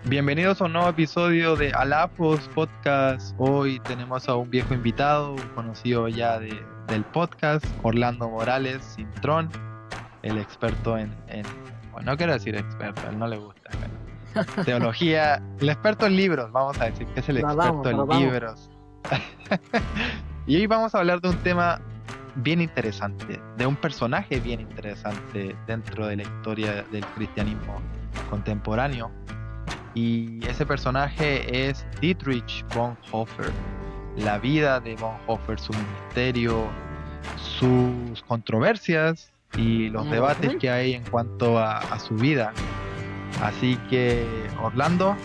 Bienvenidos a un nuevo episodio de Alapos Podcast. Hoy tenemos a un viejo invitado, conocido ya del podcast, Orlando Morales Cintrón, el experto bueno, no quiero decir experto, a él no le gusta, pero teología, el experto en libros, vamos a decir que es el Tratamos, experto en tratamos. libros. Y hoy vamos a hablar de un tema bien interesante, de un personaje bien interesante dentro de la historia del cristianismo contemporáneo. Y ese personaje es Dietrich Bonhoeffer. La vida de Bonhoeffer, su ministerio, sus controversias y los debates Ujú. que hay en cuanto a su vida. Así que, Orlando,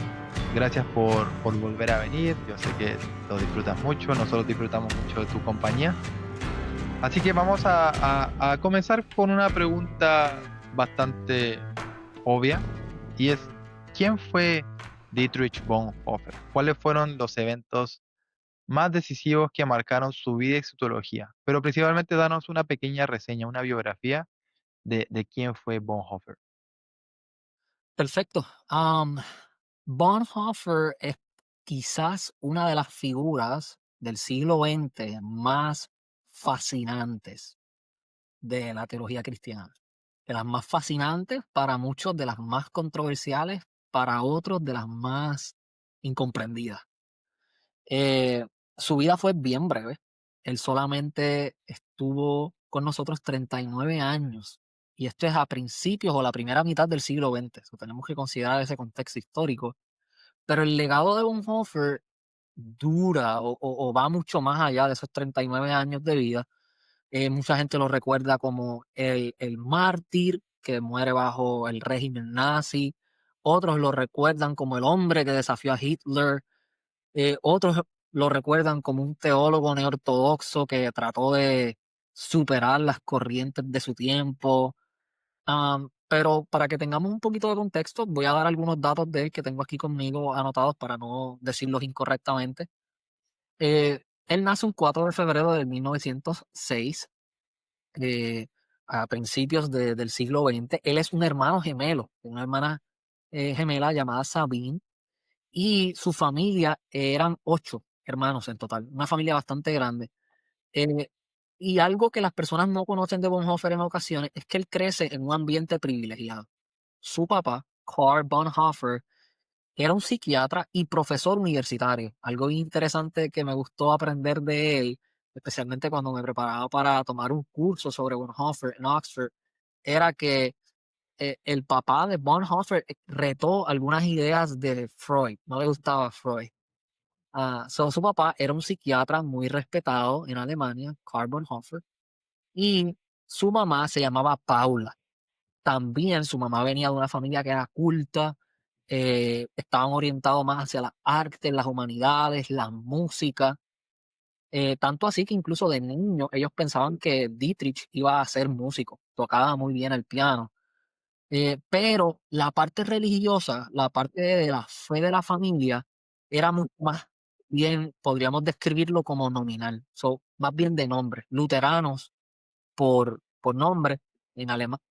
gracias por volver a venir. Yo sé que lo disfrutas mucho, nosotros disfrutamos mucho de tu compañía. Así que vamos a comenzar con una pregunta bastante obvia y es, ¿quién fue Dietrich Bonhoeffer? ¿Cuáles fueron los eventos más decisivos que marcaron su vida y su teología? Pero principalmente danos una pequeña reseña, una biografía de quién fue Bonhoeffer. Perfecto. Bonhoeffer es quizás una de las figuras del siglo XX más fascinantes de la teología cristiana. De las más fascinantes para muchos, de las más controversiales para otros, de las más incomprendidas. Eh, Su vida fue bien breve. Él solamente estuvo con nosotros 39 años. Y esto es a principios o la primera mitad del siglo XX. So, tenemos que considerar ese contexto histórico. Pero el legado de Bonhoeffer dura o va mucho más allá de esos 39 años de vida. Mucha gente lo recuerda como el mártir que muere bajo el régimen nazi. Otros lo recuerdan como el hombre que desafió a Hitler. Otros lo recuerdan como un teólogo neortodoxo que trató de superar las corrientes de su tiempo. Pero para que tengamos un poquito de contexto, voy a dar algunos datos de él que tengo aquí conmigo anotados para no decirlos incorrectamente. Él nace un 4 de febrero de 1906, eh, a principios del siglo XX. Él es un hermano gemelo, una hermana gemela llamada Sabine, y su familia eran 8 hermanos en total, una familia bastante grande. Eh, y algo que las personas no conocen de Bonhoeffer en ocasiones es que él crece en un ambiente privilegiado. Su papá, Karl Bonhoeffer, era un psiquiatra y profesor universitario. Algo bien interesante que me gustó aprender de él, especialmente cuando me preparaba para tomar un curso sobre Bonhoeffer en Oxford, era que el papá de Bonhoeffer retó algunas ideas de Freud. No le gustaba Freud. Su papá era un psiquiatra muy respetado en Alemania, Karl Bonhoeffer, y su mamá se llamaba Paula. También su mamá venía de una familia que era culta, estaban orientados más hacia las artes, las humanidades, la música, tanto así que incluso de niño ellos pensaban que Dietrich iba a ser músico, tocaba muy bien el piano. Pero la parte religiosa, la parte de la fe de la familia, era mucho más bien, podríamos describirlo como nominal, más bien de nombre, luteranos por nombre,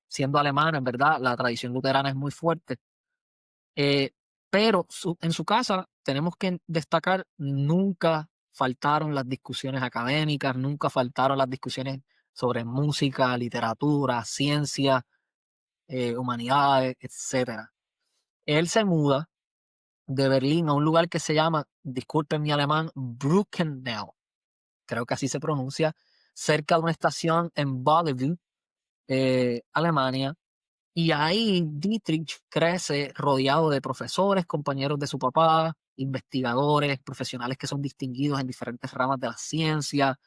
siendo alemanes, en verdad, la tradición luterana es muy fuerte. eh, pero en su casa tenemos que destacar, nunca faltaron las discusiones académicas, nunca faltaron las discusiones sobre música, literatura, ciencia, humanidades, etcétera. Él se muda de Berlín a un lugar que se llama, disculpen mi alemán, Bruckenau, creo que así se pronuncia, cerca de una estación en Bellevue, Alemania. Y ahí Dietrich crece rodeado de profesores, compañeros de su papá, investigadores, profesionales que son distinguidos en diferentes ramas de la ciencia.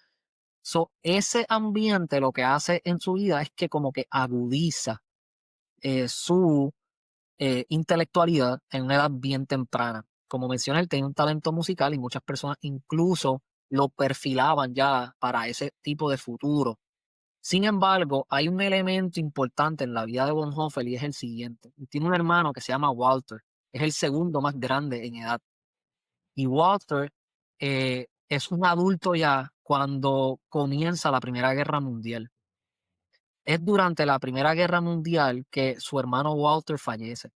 Ese ambiente lo que hace en su vida es que como que agudiza su intelectualidad en una edad bien temprana. Como mencioné, él tenía un talento musical y muchas personas incluso lo perfilaban ya para ese tipo de futuro. Sin embargo, hay un elemento importante en la vida de Bonhoeffer y es el siguiente. Él tiene un hermano que se llama Walter, es el segundo más grande en edad. Y Walter es un adulto ya cuando comienza la Primera Guerra Mundial. Es durante la Primera Guerra Mundial que su hermano Walter fallece.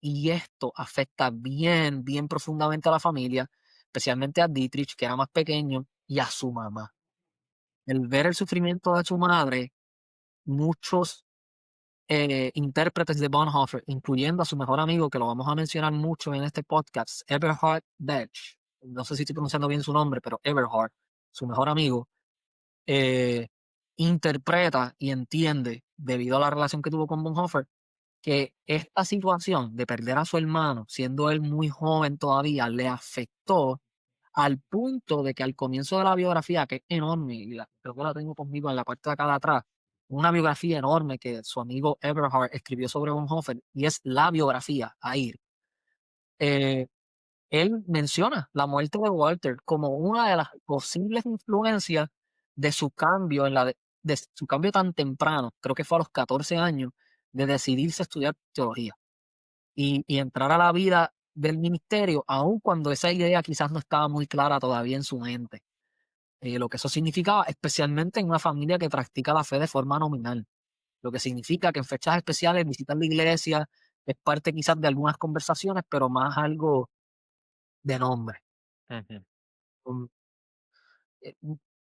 y esto afecta bien, bien profundamente a la familia, especialmente a Dietrich, que era más pequeño, y a su mamá. El ver el sufrimiento de su madre, muchos intérpretes de Bonhoeffer, incluyendo a su mejor amigo, que lo vamos a mencionar mucho en este podcast, Eberhard Bech, no sé si estoy pronunciando bien su nombre, pero Eberhard, su mejor amigo, eh, interpreta y entiende, debido a la relación que tuvo con Bonhoeffer, que esta situación de perder a su hermano, siendo él muy joven todavía, le afectó al punto de que al comienzo de la biografía, que es enorme, y creo que la tengo conmigo en la parte de acá de atrás, una biografía enorme que su amigo Eberhard escribió sobre Bonhoeffer, y es la biografía, ahí. eh, Él menciona la muerte de Walter como una de las posibles influencias de su cambio de su cambio tan temprano, creo que fue a los 14 años, de decidirse a estudiar teología y entrar a la vida del ministerio, aun cuando esa idea quizás no estaba muy clara todavía en su mente. Lo que eso significaba, especialmente en una familia que practica la fe de forma nominal, lo que significa que en fechas especiales visitar la iglesia es parte quizás de algunas conversaciones, pero más algo de nombre. Ujú. Um, eh,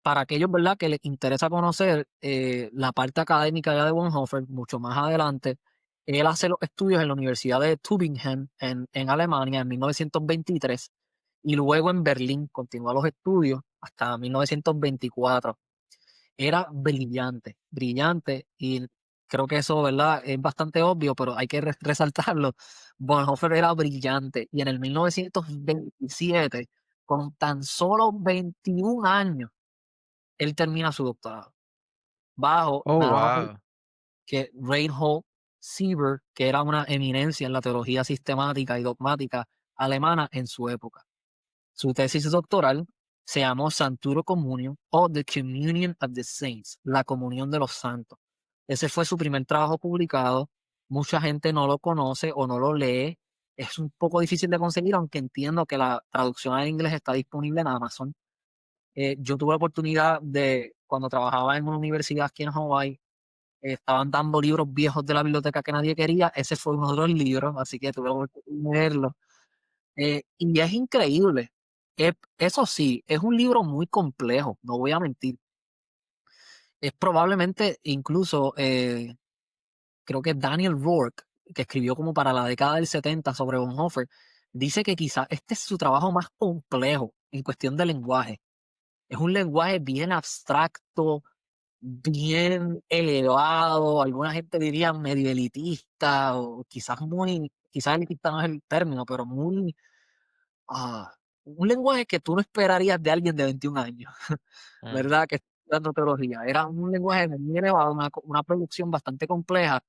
para aquellos, ¿verdad?, que les interesa conocer la parte académica ya de Bonhoeffer, mucho más adelante, él hace los estudios en la Universidad de Tübingen en Alemania en 1923 y luego en Berlín continúa los estudios hasta 1924. Era brillante, brillante, y creo que eso, ¿verdad?, es bastante obvio, pero hay que resaltarlo. Bonhoeffer era brillante y en el 1927, con tan solo 21 años, él termina su doctorado, bajo Oh, nada más wow. que Reinhold Niebuhr, que era una eminencia en la teología sistemática y dogmática alemana en su época. Su tesis doctoral se llamó Sanctorum Communion o The Communion of the Saints, la comunión de los santos. Ese fue su primer trabajo publicado. Mucha gente no lo conoce o no lo lee. Es un poco difícil de conseguir, aunque entiendo que la traducción al inglés está disponible en Amazon. Yo tuve la oportunidad de, cuando trabajaba en una universidad aquí en Hawái, estaban dando libros viejos de la biblioteca que nadie quería. Ese fue uno de los libros, así que tuve la oportunidad de leerlo. Y es increíble. Eso sí, es un libro muy complejo, no voy a mentir. Es probablemente incluso, creo que Daniel Rourke, que escribió como para la década del 70 sobre Bonhoeffer, dice que quizás este es su trabajo más complejo en cuestión de lenguaje. Es un lenguaje bien abstracto, bien elevado, alguna gente diría medio elitista, o quizás elitista no es el término, pero muy, un lenguaje que tú no esperarías de alguien de 21 años, Mm. ¿verdad? Que está estudiando teología. Era un lenguaje muy elevado, una producción bastante compleja,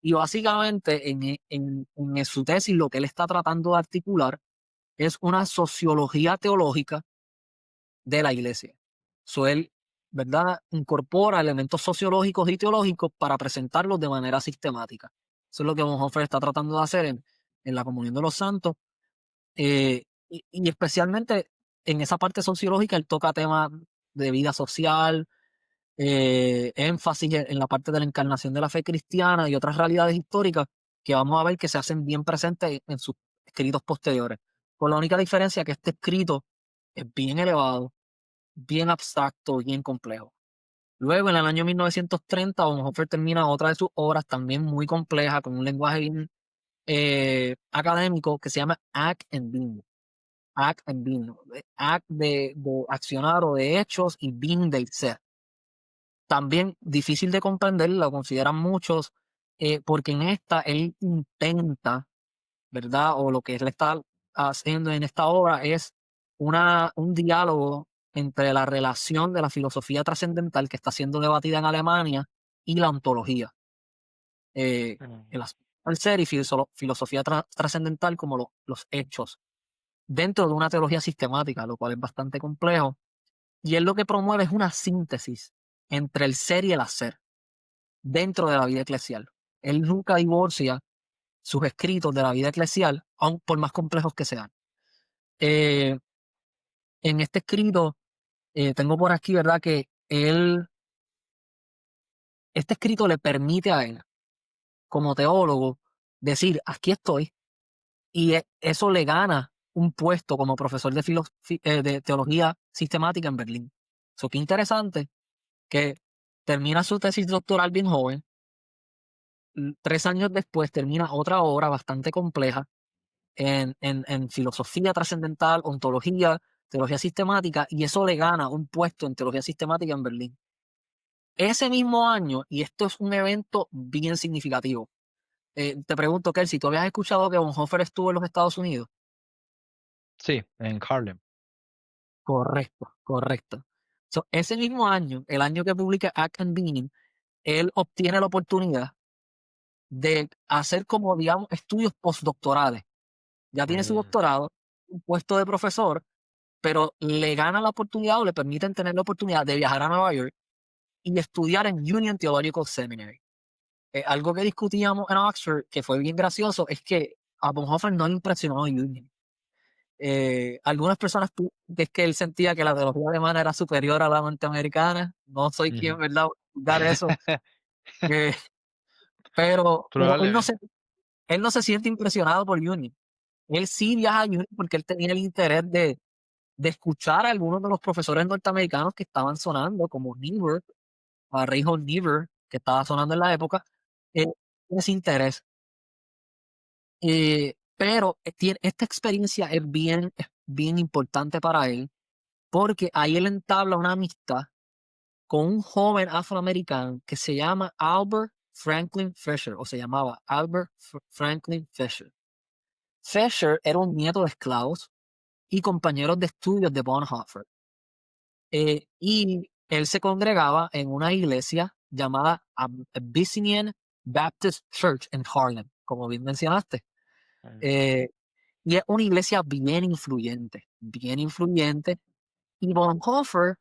y básicamente en su tesis lo que él está tratando de articular es una sociología teológica de la iglesia. So, él, ¿verdad?, incorpora elementos sociológicos y teológicos para presentarlos de manera sistemática. Eso es lo que Bonhoeffer está tratando de hacer en la comunión de los santos. Y especialmente en esa parte sociológica, él toca temas de vida social, énfasis en la parte de la encarnación de la fe cristiana y otras realidades históricas que vamos a ver que se hacen bien presentes en sus escritos posteriores. Con la única diferencia que este escrito es bien elevado, bien abstracto, bien complejo. Luego, en el año 1930, Bonhoeffer termina otra de sus obras también muy compleja, con un lenguaje bien académico, que se llama Act and Being. Act and Being. Act de accionar o de hechos, y Being de ser. También difícil de comprender, lo consideran muchos, porque en esta él intenta, ¿verdad? O lo que él está haciendo en esta obra es un diálogo entre la relación de la filosofía trascendental que está siendo debatida en Alemania y la ontología. Eh, Mm. el aspecto del ser y filosofía trascendental como los hechos, dentro de una teología sistemática, lo cual es bastante complejo. Y él lo que promueve es una síntesis entre el ser y el hacer dentro de la vida eclesial. Él nunca divorcia sus escritos de la vida eclesial, aun por más complejos que sean. Eh, en este escrito, tengo por aquí, ¿verdad?, que este escrito le permite a él, como teólogo, decir, aquí estoy, eso le gana un puesto como profesor de teología sistemática en Berlín. So, qué interesante que termina su tesis doctoral bien joven. 3 años después termina otra obra bastante compleja en filosofía trascendental, ontología, teología sistemática, y eso le gana un puesto en teología sistemática en Berlín. Ese mismo año, y esto es un evento bien significativo, te pregunto, Kelsey, ¿tú habías escuchado que Bonhoeffer estuvo en los Estados Unidos? Sí, en Harlem. Correcto, correcto. So, ese mismo año, el año que publica Act and Being, él obtiene la oportunidad de hacer como, digamos, estudios postdoctorales. Ya tiene su Mm, doctorado, un puesto de profesor, pero le gana la oportunidad o le permiten tener la oportunidad de viajar a Nueva York y estudiar en Union Theological Seminary. Algo que discutíamos en Oxford, que fue bien gracioso, es que a Bonhoeffer no le impresionó Union. Algunas personas es que él sentía que la teología alemana era superior a la norteamericana. No soy quien, ujú. ¿verdad?, dar eso. eh, pero Probablemente. él no se siente impresionado por Union. Él sí viaja a Union porque él tenía el interés de escuchar a algunos de los profesores norteamericanos que estaban sonando, como Niebuhr, a Reinhold Niebuhr, que estaba sonando en la época, eh, ese interés. Pero esta experiencia es bien importante para él, porque ahí él entabla una amistad con un joven afroamericano que se llama Albert Franklin Fisher, o se llamaba Albert Franklin Fisher. Fisher era un nieto de esclavos y compañero de estudios de Bonhoeffer. Y él se congregaba en una iglesia llamada Abyssinian Baptist Church en Harlem, como bien mencionaste. Mm, Eh, y es una iglesia bien influyente, bien influyente. Y Bonhoeffer,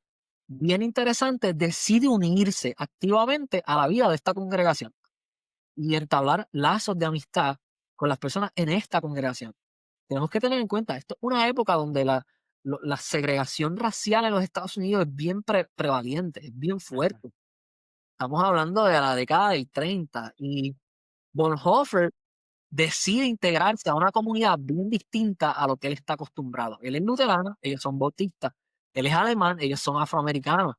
bien interesante, decide unirse activamente a la vida de esta congregación y entablar lazos de amistad con las personas en esta congregación. Tenemos que tener en cuenta, esto es una época donde la segregación racial en los Estados Unidos es bien prevalente, es bien ujú, fuerte. Estamos hablando de la década del 30 y Bonhoeffer decide integrarse a una comunidad bien distinta a lo que él está acostumbrado. Él es luterano, ellos son bautistas. Él es alemán, ellos son afroamericanos.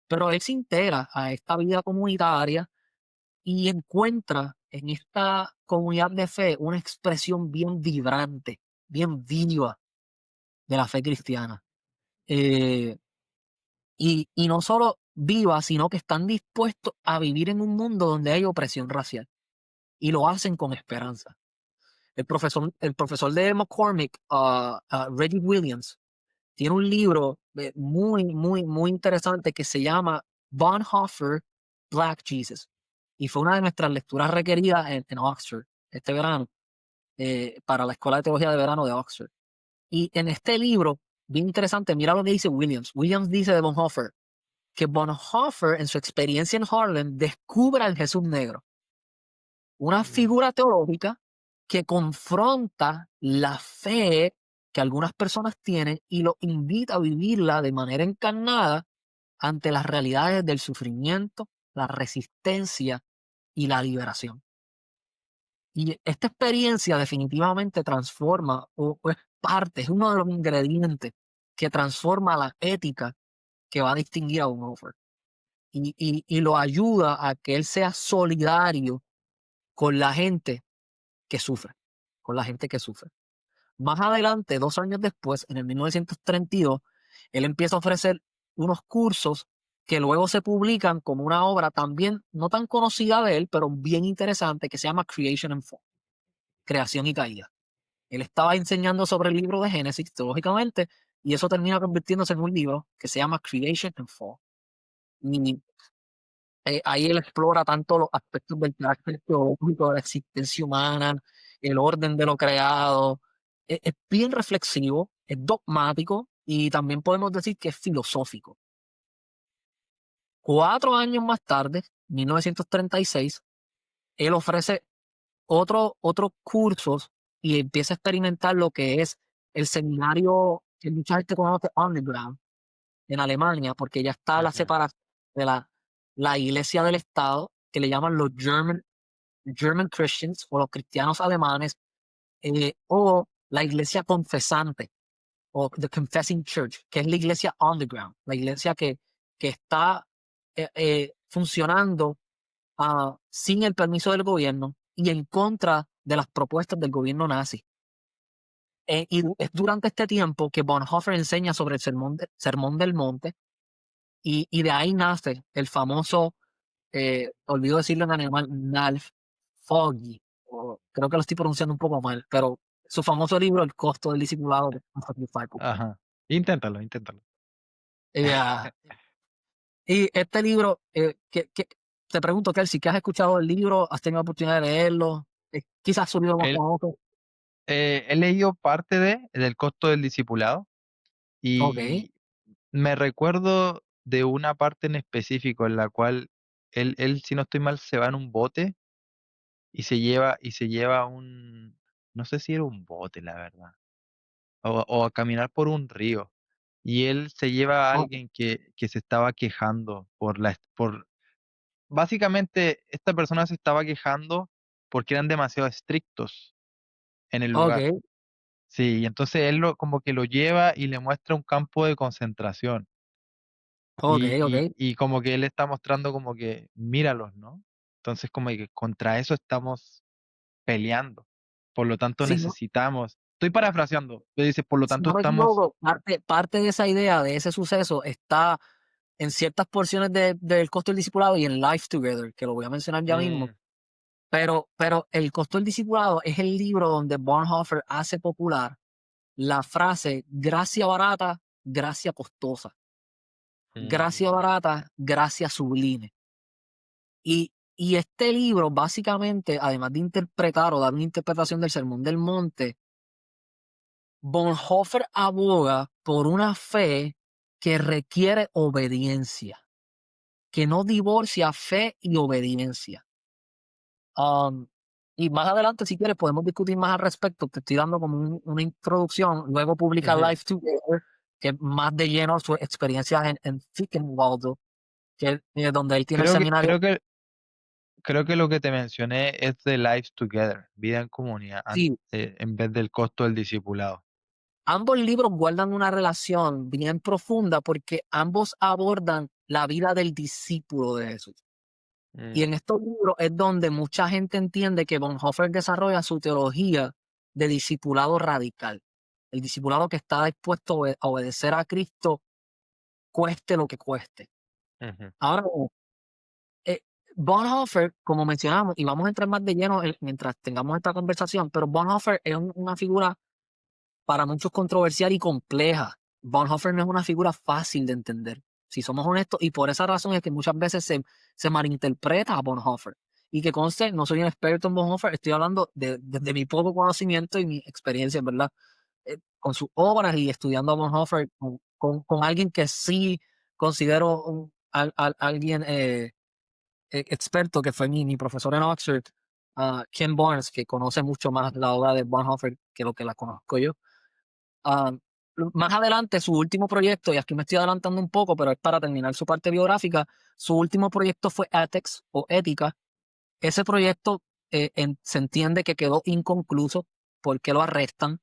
Pero él se integra a esta vida comunitaria y encuentra en esta comunidad de fe una expresión bien vibrante, bien viva de la fe cristiana. Eh, y no solo viva, sino que están dispuestos a vivir en un mundo donde hay opresión racial. Y lo hacen con esperanza. El profesor de McCormick, Reggie Williams, tiene un libro muy, muy, muy interesante que se llama Bonhoeffer, Black Jesus. Y fue una de nuestras lecturas requeridas en Oxford este verano, para la Escuela de Teología de Verano de Oxford. Y en este libro, bien interesante, mira lo que dice Williams. Williams dice de Bonhoeffer que Bonhoeffer, en su experiencia en Harlem, descubre al Jesús negro, una mm, figura teológica que confronta la fe que algunas personas tienen y lo invita a vivirla de manera encarnada ante las realidades del sufrimiento, la resistencia y la liberación. Y esta experiencia definitivamente transforma o es parte, es uno de los ingredientes que transforma la ética que va a distinguir a Bonhoeffer y lo ayuda a que él sea solidario con la gente que sufre, con la gente que sufre. Más adelante, 2 años después, en el 1932, él empieza a ofrecer unos cursos que luego se publican como una obra también no tan conocida de él, pero bien interesante, que se llama Creation and Fall, Creación y Caída. Él estaba enseñando sobre el libro de Génesis, teológicamente, y eso termina convirtiéndose en un libro que se llama Creation and Fall. Y ahí él explora tanto los aspectos del carácter teológico de la existencia humana, el orden de lo creado. Es bien reflexivo, es dogmático y también podemos decir que es filosófico. 4 años más tarde, 1936, él ofrece otros cursos y empieza a experimentar lo que es el seminario que mucha gente conoce Underground en Alemania, porque ya está la ujú. separación de la iglesia del Estado, que le llaman los German Christians o los cristianos alemanes, o la iglesia confesante o The Confessing Church, que es la iglesia underground, la iglesia que está funcionando sin el permiso del gobierno y en contra de las propuestas del gobierno nazi. Es durante este tiempo que Bonhoeffer enseña sobre el sermón del monte y de ahí nace el famoso, olvido decirlo en alemán, Nalf Foggy, o creo que lo estoy pronunciando un poco mal, pero su famoso libro El costo del discipulado de Bonhoeffer Disciple. Ajá. Inténtalo, inténtalo. Eh, y este libro, te pregunto, Kelsey, ¿qué has escuchado del libro? ¿Has tenido oportunidad de leerlo? Quizás su libro más Él, famoso. he leído parte del costo del discipulado Ok, y me recuerdo de una parte en específico en la cual él, si no estoy mal, se va en un bote y se lleva no sé si era un bote, la verdad, o a caminar por un río. Y él se lleva a ok, alguien que se estaba quejando básicamente esta persona se estaba quejando porque eran demasiado estrictos en el lugar. ok, Sí, y entonces como que lo lleva y le muestra un campo de concentración. ok, Y, ok. y, y como que él está mostrando como que míralos, ¿no? Entonces como que contra eso estamos peleando. Por lo tanto Si no, necesitamos, estoy parafraseando, le dice, por lo si tanto no me estamos, equivoco, parte de esa idea, de ese suceso, está en ciertas porciones del costo del discipulado y en Life Together, que lo voy a mencionar ya mismo. mm, Pero el costo del discipulado es el libro donde Bonhoeffer hace popular la frase gracia barata, gracia costosa. Gracia mm, barata, gracia sublime. Y este libro, básicamente, además de interpretar o dar una interpretación del Sermón del Monte, Bonhoeffer aboga por una fe que requiere obediencia, que no divorcia fe y obediencia. Um, y más adelante, si quieres, podemos discutir más al respecto. Te estoy dando como una introducción. Luego publica ujú. Life Together, que es más de lleno su experiencia en Finkenwalde, que donde él tiene el Creo que, seminario. creo que, creo que lo que te mencioné es de Lives Together, vida en comunidad, Sí, en vez del costo del discipulado. ambos libros guardan una relación bien profunda porque ambos abordan la vida del discípulo de Jesús. Y Mm, en estos libros es donde mucha gente entiende que Bonhoeffer desarrolla su teología de discipulado radical. El discipulado que está dispuesto a obedecer a Cristo, cueste lo que cueste. ujú, Ahora, eh, Bonhoeffer, como mencionamos, y vamos a entrar más de lleno mientras tengamos esta conversación, pero Bonhoeffer es una figura para muchos controversial y compleja. Bonhoeffer no es una figura fácil de entender, si somos honestos, y por esa razón es que muchas veces se malinterpreta a Bonhoeffer. Y que conste, no soy un experto en Bonhoeffer, estoy hablando de mi poco conocimiento y mi experiencia, ¿verdad? Con sus obras y estudiando a Bonhoeffer con alguien que sí considero alguien experto, que fue mi profesor en Oxford, Ken Barnes, que conoce mucho más la obra de Bonhoeffer que lo que la conozco yo. Ah, Más adelante, su último proyecto, y aquí me estoy adelantando un poco, pero es para terminar su parte biográfica, su último proyecto fue Ethics o Ética. Ese proyecto se entiende que quedó inconcluso porque lo arrestan.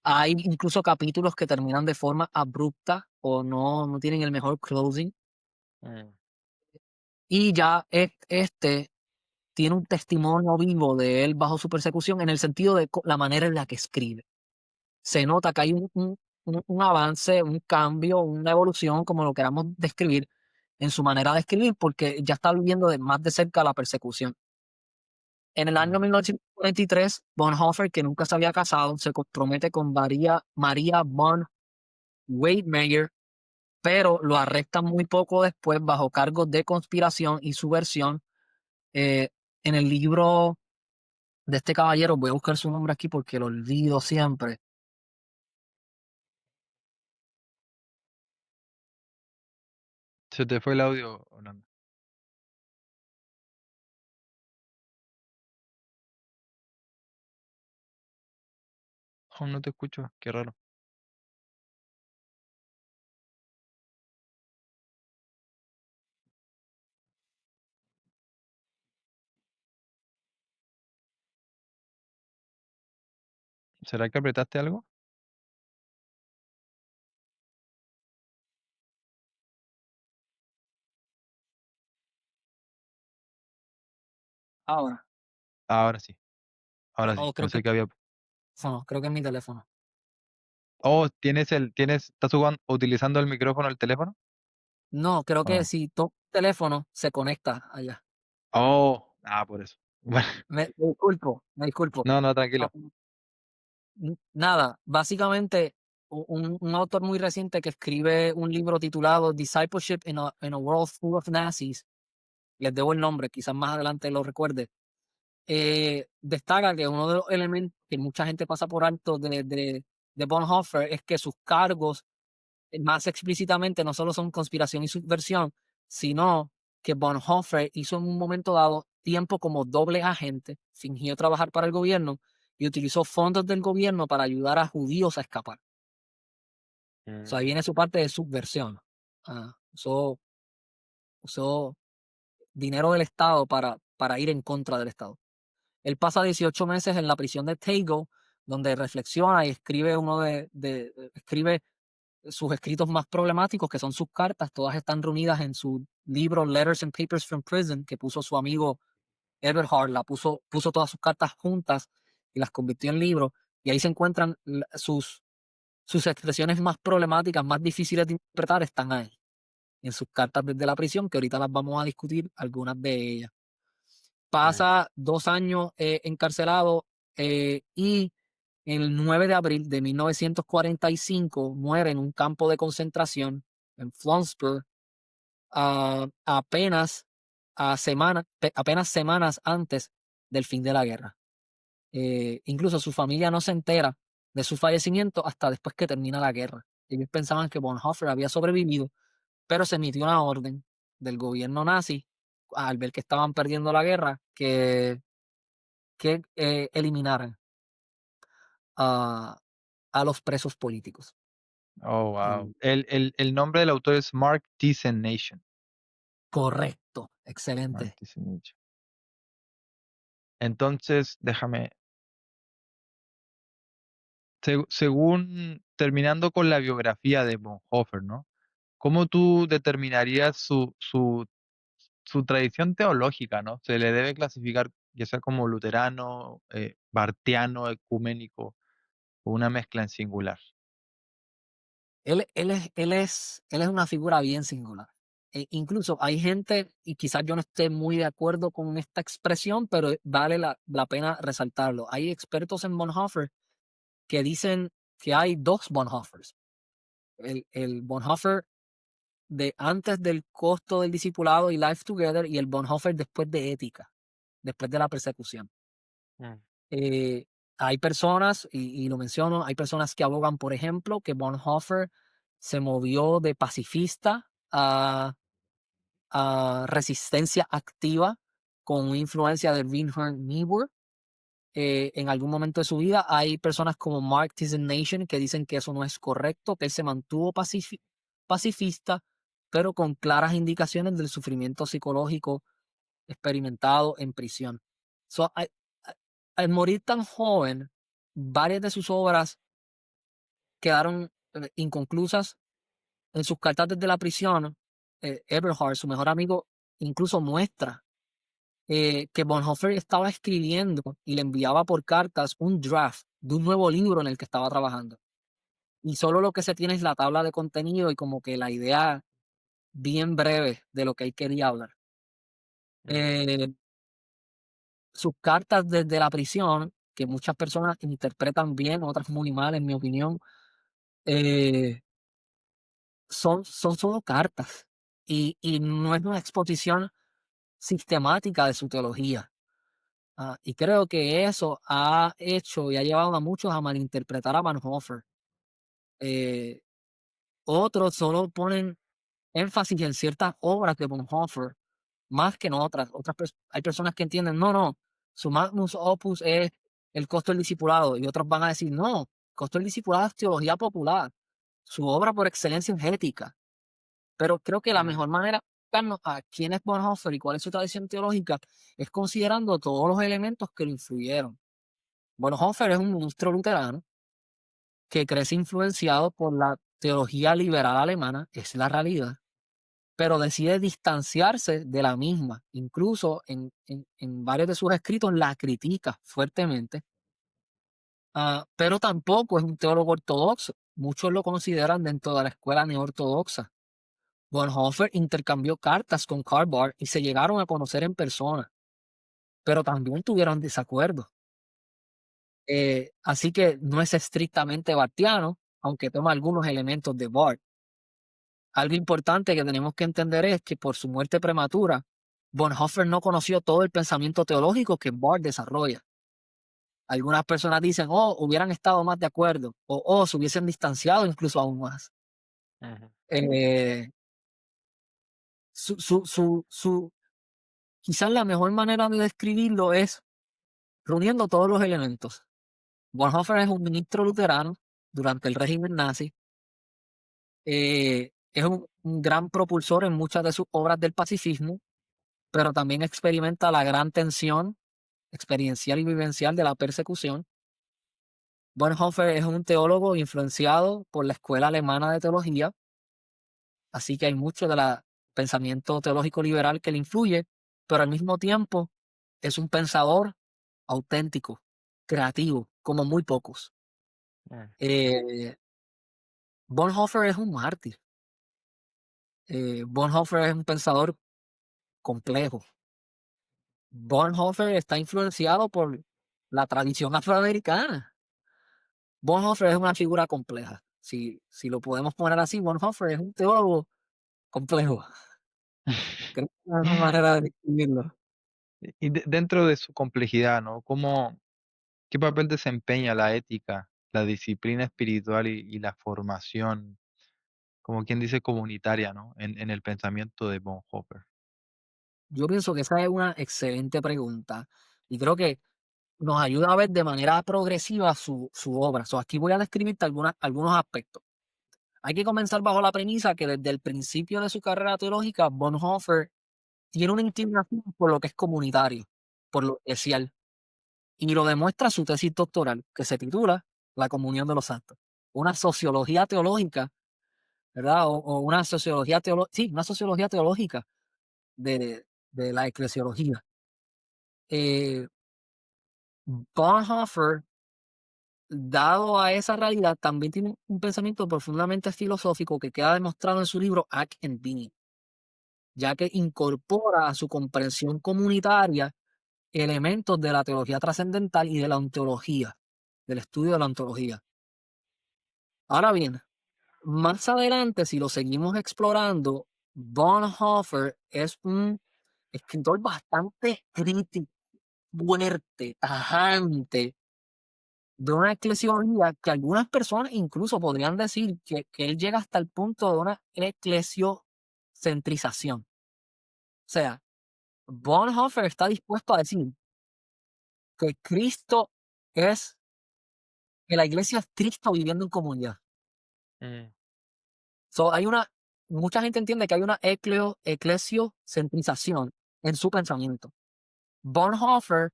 Hay incluso capítulos que terminan de forma abrupta o no tienen el mejor closing. mm, Y ya este tiene un testimonio vivo de él bajo su persecución en el sentido de la manera en la que escribe. Se nota que hay un avance, un cambio, una evolución, como lo queramos describir, en su manera de escribir, porque ya está viviendo más de cerca la persecución. En el año mm, 1943, Bonhoeffer, que nunca se había casado, se compromete con María von Weidmayer, pero lo arrestan muy poco después bajo cargos de conspiración y subversión. Eh, en el libro de este caballero, voy a buscar su nombre aquí porque lo olvido siempre. Se te fue el audio, Orlando. Aún no te escucho, qué raro. ¿Será que apretaste algo? Ahora, Ahora sí, ahora sí. creo que Pensé que había. creo que es mi teléfono. Oh, ¿estás utilizando el micrófono del teléfono? No, creo que Oh. si toco el teléfono se conecta allá. Oh, por eso. Bueno, Me disculpo, me disculpo. no, no, Ah, tranquilo. nada, básicamente un autor muy reciente que escribe un libro titulado Discipleship in a World Full of Nazis, les debo el nombre, quizás más adelante lo recuerde, destaca que uno de los elementos que mucha gente pasa por alto de Bonhoeffer es que sus cargos más explícitamente no solo son conspiración y subversión, sino que Bonhoeffer hizo en un momento dado tiempo como doble agente, fingió trabajar para el gobierno y utilizó fondos del gobierno para ayudar a judíos a escapar. O sea, ahí Mm, viene su parte de subversión. Usó dinero del Estado para ir en contra del Estado. Él pasa 18 meses en la prisión de Tegel, donde reflexiona y escribe escribe sus escritos más problemáticos, que son sus cartas, todas están reunidas en su libro Letters and Papers from Prison, que puso su amigo Eberhard, puso todas sus cartas juntas y las convirtió en libro, y ahí se encuentran sus expresiones más problemáticas, más difíciles de interpretar, están ahí, en sus cartas desde la prisión, que ahorita las vamos a discutir, algunas de ellas. mm. Pasa 2 años encarcelado y el 9 de abril de 1945 muere en un campo de concentración en Flensburg, apenas, apenas semanas antes del fin de la guerra. Incluso su familia no se entera de su fallecimiento hasta después que termina la guerra. Ellos pensaban que Bonhoeffer había sobrevivido, pero se emitió una orden del gobierno nazi al ver que estaban perdiendo la guerra que eliminaran a, a los presos políticos. Oh, wow. Y El nombre del autor es Mark Nation. correcto, Mark excelente. Nation. Entonces, déjame. Según terminando con la biografía de Bonhoeffer, ¿no? ¿Cómo tú determinarías su tradición teológica, ¿no? Se le debe clasificar ya sea como luterano, bartiano, ecuménico o una mezcla en singular. Él es una figura bien singular. Incluso hay gente, y quizás yo no esté muy de acuerdo con esta expresión, pero vale la pena resaltarlo. Hay expertos en Bonhoeffer que dicen que hay dos Bonhoeffers. El Bonhoeffer de antes del costo del discipulado y Life Together y el Bonhoeffer después de Ética, después de la persecución. Mm, Eh, Hay personas, y lo menciono, hay personas que abogan, por ejemplo, que Bonhoeffer se movió de pacifista a resistencia activa con influencia de Reinhard Niebuhr. En algún momento de su vida hay personas como Mark Nation que dicen que eso no es correcto, que él se mantuvo pacifista, pero con claras indicaciones del sufrimiento psicológico experimentado en prisión. So, al morir tan joven, varias de sus obras quedaron inconclusas. En sus cartas desde la prisión, Eberhard, su mejor amigo, incluso muestra que Bonhoeffer estaba escribiendo y le enviaba por cartas un draft de un nuevo libro en el que estaba trabajando. Y solo lo que se tiene es la tabla de contenido y como que la idea bien breve de lo que él quería hablar. mm, Eh, Sus cartas desde la prisión, que muchas personas interpretan bien, otras muy mal, en mi opinión, eh, son solo cartas y no es una exposición sistemática de su teología. Y creo que eso ha hecho y ha llevado a muchos a malinterpretar a Bonhoeffer. Eh, Otros solo ponen énfasis en ciertas obras de Bonhoeffer más que en otras. Hay personas que entienden, no, no, su magnus opus es el costo del discipulado, y otros van a decir, no, costo del discipulado es teología popular. Su obra por excelencia es ética. Pero creo que la mm. mejor manera de explicarnos a quién es Bonhoeffer y cuál es su tradición teológica es considerando todos los elementos que lo influyeron. Bonhoeffer es un ministro luterano que crece influenciado por la teología liberal alemana, es la realidad, pero decide distanciarse de la misma. Incluso en varios de sus escritos la critica fuertemente, pero tampoco es un teólogo ortodoxo. Muchos lo consideran dentro de la escuela neortodoxa. Bonhoeffer intercambió cartas con Karl Barth y se llegaron a conocer en persona, pero también tuvieron desacuerdos. Así que no es estrictamente bartiano, aunque toma algunos elementos de Barth. Algo importante que tenemos que entender es que por su muerte prematura, Bonhoeffer no conoció todo el pensamiento teológico que Barth desarrolla. Algunas personas dicen, oh, hubieran estado más de acuerdo, o oh, se hubiesen distanciado incluso aún más. Ujú. Eh, su, quizás la mejor manera de describirlo es reuniendo todos los elementos. Bonhoeffer es un ministro luterano durante el régimen nazi. Es un gran propulsor en muchas de sus obras del pacifismo, pero también experimenta la gran tensión experiencial y vivencial de la persecución. Bonhoeffer es un teólogo influenciado por la escuela alemana de teología, así que hay mucho del pensamiento teológico liberal que le influye, pero al mismo tiempo es un pensador auténtico, creativo, como muy pocos. Mm. Eh, Bonhoeffer es un mártir. Bonhoeffer es un pensador complejo. Bonhoeffer está influenciado por la tradición afroamericana. Bonhoeffer es una figura compleja. Si lo podemos poner así, Bonhoeffer es un teólogo complejo. Creo que es la mejor manera de describirlo. Y dentro de su complejidad, ¿no? ¿Qué papel desempeña la ética, la disciplina espiritual y la formación, como quien dice, comunitaria, ¿no? En el pensamiento de Bonhoeffer. Yo pienso que esa es una excelente pregunta y creo que nos ayuda a ver de manera progresiva su obra. Aquí voy a describirte algunos aspectos. Hay que comenzar bajo la premisa que desde el principio de su carrera teológica, Bonhoeffer tiene una inclinación por lo que es comunitario, por lo eclesial, y lo demuestra su tesis doctoral, que se titula La comunión de los santos. Una sociología teológica, ¿verdad? O una sociología teológica, sí, una sociología teológica de la eclesiología. Eh, Bonhoeffer, dado a esa realidad, también tiene un pensamiento profundamente filosófico que queda demostrado en su libro Act and Being, ya que incorpora a su comprensión comunitaria elementos de la teología trascendental y de la ontología, del estudio de la ontología. Ahora bien, más adelante, si lo seguimos explorando, Bonhoeffer es un escritor bastante crítico, fuerte, tajante, de una eclesiología que algunas personas incluso podrían decir que él llega hasta el punto de una eclesiocentrización. O sea, Bonhoeffer está dispuesto a decir que Cristo es, que la iglesia es Cristo viviendo en comunidad. Mm. Mucha gente entiende que hay una eclesiocentrización en su pensamiento. Bonhoeffer,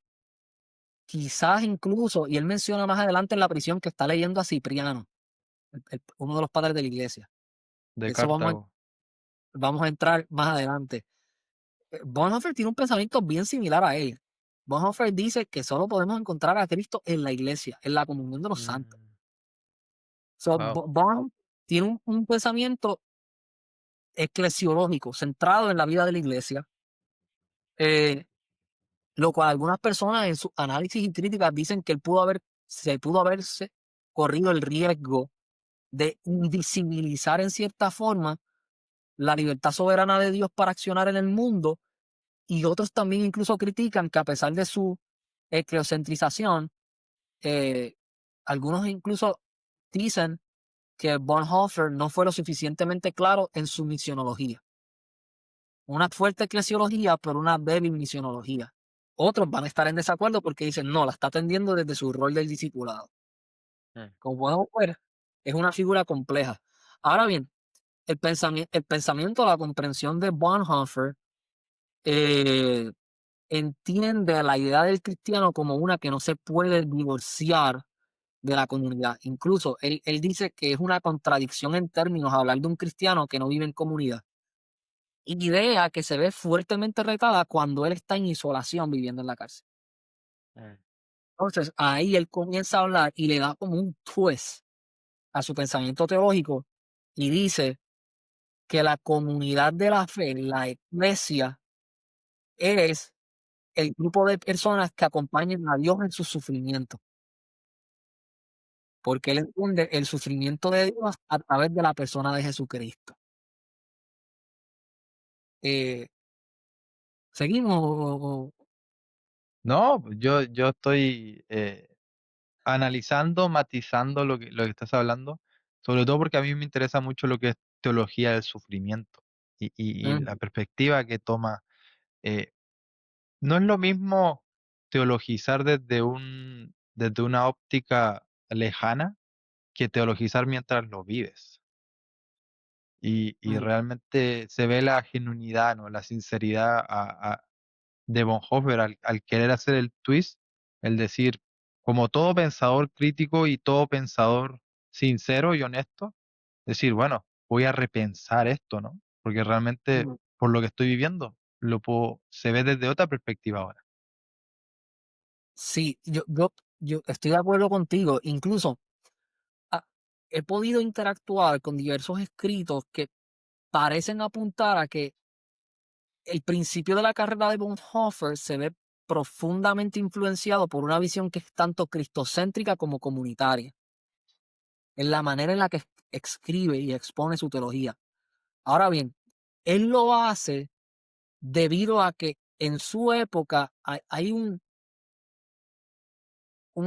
quizás incluso, y él menciona más adelante en la prisión que está leyendo a Cipriano, uno de los padres de la iglesia. De Eso Cartago. vamos a entrar más adelante. Bonhoeffer tiene un pensamiento bien similar a él. Bonhoeffer dice que solo podemos encontrar a Cristo en la iglesia, en la comunión de los santos. Mm. Wow. Bonhoeffer tiene un pensamiento eclesiológico centrado en la vida de la iglesia, eh, lo cual algunas personas en sus análisis y críticas dicen que se pudo haberse corrido el riesgo de invisibilizar en cierta forma la libertad soberana de Dios para accionar en el mundo, y otros también incluso critican que a pesar de su ecleocentrización, eh, algunos incluso dicen que Bonhoeffer no fue lo suficientemente claro en su misionología. Una fuerte eclesiología, pero una débil misionología. Otros van a estar en desacuerdo porque dicen, no, la está atendiendo desde su rol del discipulado. Mm. Como podemos ver, es una figura compleja. Ahora bien, el pensamiento, la comprensión de Bonhoeffer, eh, entiende la idea del cristiano como una que no se puede divorciar de la comunidad. Incluso él dice que es una contradicción en términos hablar de un cristiano que no vive en comunidad. Idea que se ve fuertemente retada cuando él está en isolación viviendo en la cárcel. Mm. Entonces, ahí él comienza a hablar y le da como un twist a su pensamiento teológico y dice que la comunidad de la fe, la iglesia, es el grupo de personas que acompañan a Dios en su sufrimiento, porque él entiende el sufrimiento de Dios a través de la persona de Jesucristo. Eh, ¿Seguimos No, yo estoy analizando, matizando lo que estás hablando, sobre todo porque a mí me interesa mucho lo que es teología del sufrimiento y la mm, perspectiva que toma. eh, no es lo mismo teologizar desde una óptica lejana que teologizar mientras lo vives. Y mm, realmente se ve la genuinidad, ¿no? La sinceridad de Bonhoeffer al querer hacer el twist, el decir, como todo pensador crítico y todo pensador sincero y honesto, decir, bueno, voy a repensar esto, ¿no? Porque realmente mm. por lo que estoy viviendo, se ve desde otra perspectiva ahora. Sí, yo estoy de acuerdo contigo. Incluso, ah, he podido interactuar con diversos escritos que parecen apuntar a que el principio de la carrera de Bonhoeffer se ve profundamente influenciado por una visión que es tanto cristocéntrica como comunitaria, en la manera en la que escribe y expone su teología. Ahora bien, él lo hace debido a que en su época hay un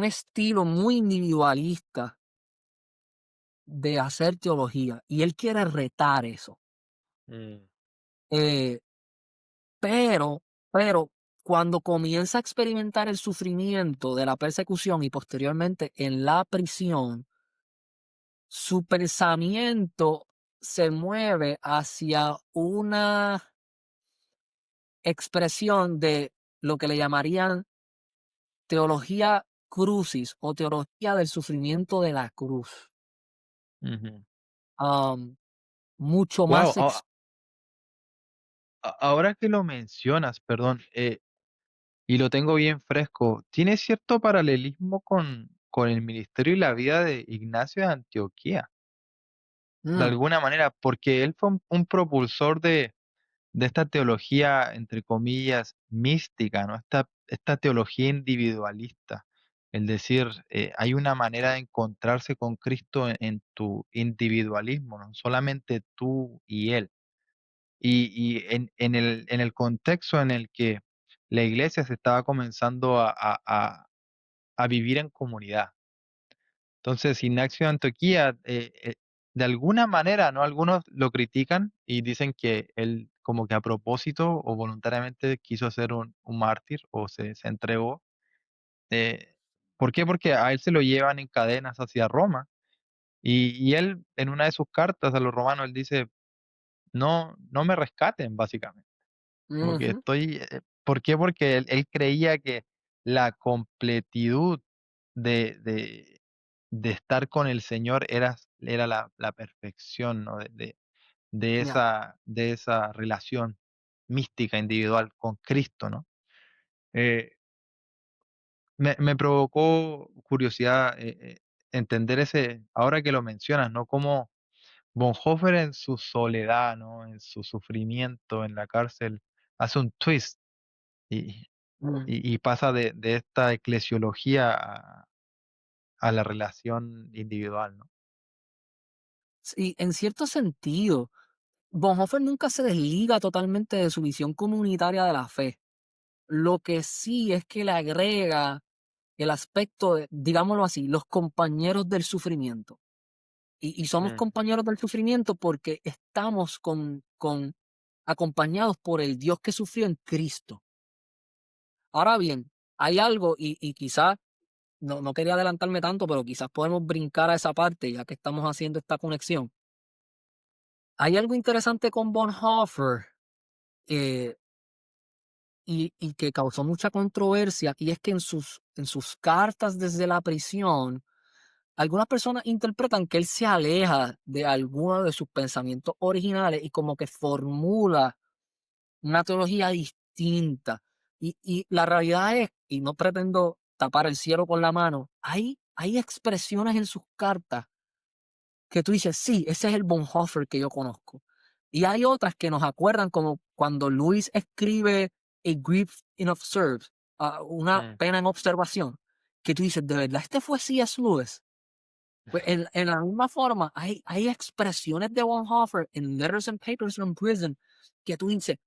estilo muy individualista de hacer teología y él quiere retar eso. Mm, Eh, pero cuando comienza a experimentar el sufrimiento de la persecución y posteriormente en la prisión, su pensamiento se mueve hacia una expresión de lo que le llamarían teología crucis o teología del sufrimiento de la cruz. ujú. Am, mucho Wow, más ahora que lo mencionas, perdón, y lo tengo bien fresco, ¿tiene cierto paralelismo con el ministerio y la vida de Ignacio de Antioquía? De mm, alguna manera, porque él fue un propulsor de esta teología, entre comillas, mística, ¿no? Esta teología individualista. El decir, hay una manera de encontrarse con Cristo en tu individualismo, no solamente tú y Él. Y en el contexto en el que la iglesia se estaba comenzando a vivir en comunidad. Entonces, Ignacio de Antioquía, de alguna manera, ¿no? Algunos lo critican y dicen que él como que a propósito o voluntariamente quiso ser un mártir o se entregó. Eh, ¿Por qué? Porque a él se lo llevan en cadenas hacia Roma y él en una de sus cartas a los romanos, él dice, no, no me rescaten, básicamente. Como que ujú, estoy, ¿por qué? Porque él creía que la completitud de de estar con el Señor era la perfección, ¿no? ya, De esa relación mística, individual con Cristo, ¿no? Eh, me provocó curiosidad, entender ahora que lo mencionas, ¿no? Cómo Bonhoeffer en su soledad, ¿no? En su sufrimiento en la cárcel, hace un twist y mm. y pasa de esta eclesiología a la relación individual, ¿no? Sí, en cierto sentido, Bonhoeffer nunca se desliga totalmente de su visión comunitaria de la fe. Lo que sí es que le agrega el aspecto de, digámoslo así, los compañeros del sufrimiento. Y somos Mm, compañeros del sufrimiento porque estamos acompañados por el Dios que sufrió en Cristo. Ahora bien, hay algo, y quizás no quería adelantarme tanto, pero quizás podemos brincar a esa parte ya que estamos haciendo esta conexión. Hay algo interesante con Bonhoeffer, y que causó mucha controversia, y es que en sus cartas desde la prisión, algunas personas interpretan que él se aleja de algunos de sus pensamientos originales y como que formula una teología distinta. Y la realidad es, y no pretendo tapar el cielo con la mano, hay expresiones en sus cartas que tú dices, sí, ese es el Bonhoeffer que yo conozco. Y hay otras que nos acuerdan como cuando Luis escribe A Grief in Observe, una Mm. pena en observación, que tú dices, de verdad, este fue C.S. Lewis. Pues en la misma forma, hay expresiones de Bonhoeffer en Letters and Papers from Prison que tú dices,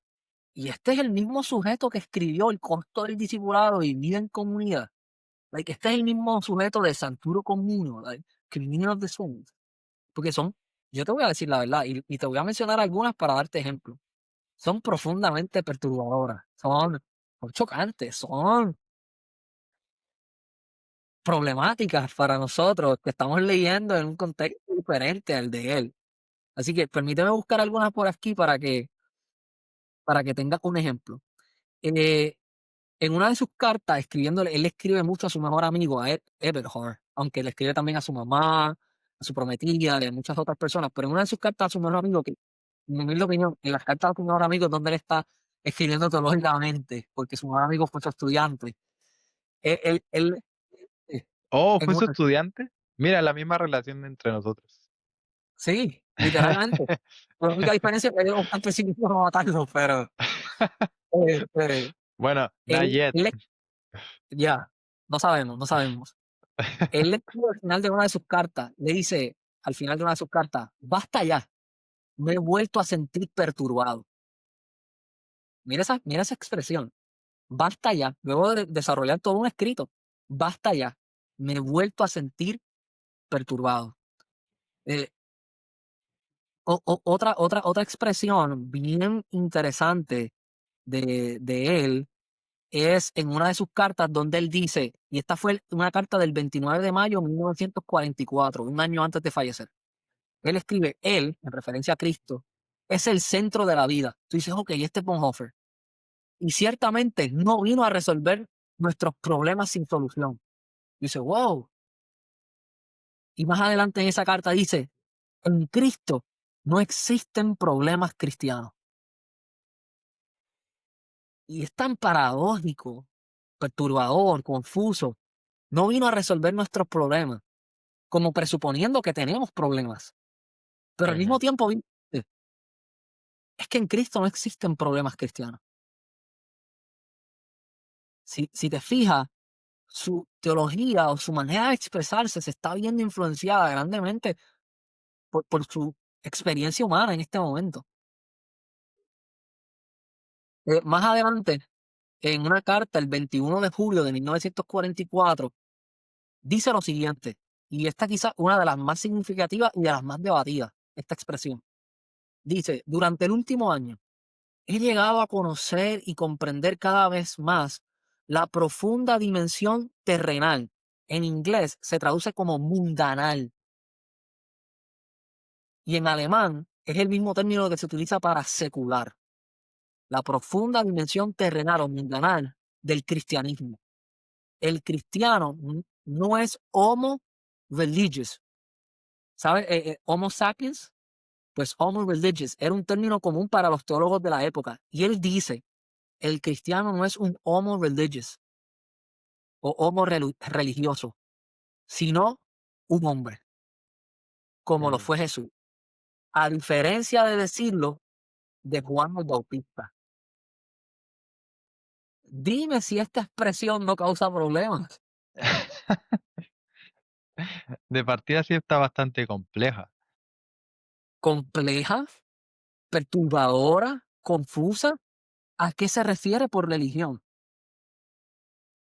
y este es el mismo sujeto que escribió El costo del discipulado y Vida en comunidad. Like, este es el mismo sujeto de Santuro Communio, like, Communion of the Saints. Porque yo te voy a decir la verdad, y te voy a mencionar algunas para darte ejemplo. Son profundamente perturbadoras, son chocantes, son problemáticas para nosotros que estamos leyendo en un contexto diferente al de él. Así que permíteme buscar algunas por aquí para que tengas un ejemplo. Eh, en una de sus cartas, escribiéndole, él le escribe mucho a su mejor amigo, a Eberhard, aunque le escribe también a su mamá, a su prometida y a muchas otras personas, pero en una de sus cartas a su mejor amigo, que en mi humilde opinión, en las cartas a su mejor amigo es donde él está escribiendo teológicamente, porque su mejor amigo fue su estudiante. Él, eh, Oh, en ¿fue su una, estudiante? Mira, la misma relación entre nosotros. sí, literalmente. La única diferencia es que ellos han decidido no matarlo, pero este, Bueno, not él, yet. él, ya, no sabemos, no sabemos. Él le escribe al final de una de sus cartas, le dice al final de una de sus cartas, basta ya, me he vuelto a sentir perturbado. Mira esa expresión, basta ya, luego de desarrollar todo un escrito, basta ya, me he vuelto a sentir perturbado. Eh, otra expresión bien interesante de él es en una de sus cartas donde él dice, y esta fue una carta del 29 de mayo de 1944, un año antes de fallecer. Él escribe, él, en referencia a Cristo, es el centro de la vida. Tú dices, ok, este es Bonhoeffer. Y ciertamente no vino a resolver nuestros problemas sin solución. Dice, wow. Y más adelante en esa carta dice, en Cristo no existen problemas cristianos. Y es tan paradójico, perturbador, confuso. No vino a resolver nuestros problemas, como presuponiendo que tenemos problemas. Pero al mismo Ujú, tiempo, es que en Cristo no existen problemas cristianos. Si te fijas, su teología o su manera de expresarse se está viendo influenciada grandemente por su experiencia humana en este momento. Más adelante, en una carta el 21 de julio de 1944, dice lo siguiente, y esta quizás una de las más significativas y de las más debatidas, esta expresión. Dice, durante el último año, he llegado a conocer y comprender cada vez más la profunda dimensión terrenal. En inglés se traduce como mundanal. Y en alemán es el mismo término que se utiliza para secular, la profunda dimensión terrenal o mundanal del cristianismo. El cristiano no es homo religious, ¿sabes? Homo sapiens, pues homo religious era un término común para los teólogos de la época. Y él dice, el cristiano no es un homo religious o homo religioso, sino un hombre, como lo mm. fue Jesús. A diferencia de decirlo de Juan el Bautista. Dime si esta expresión no causa problemas. De partida sí está bastante compleja. Compleja, perturbadora, confusa. ¿A qué se refiere por religión?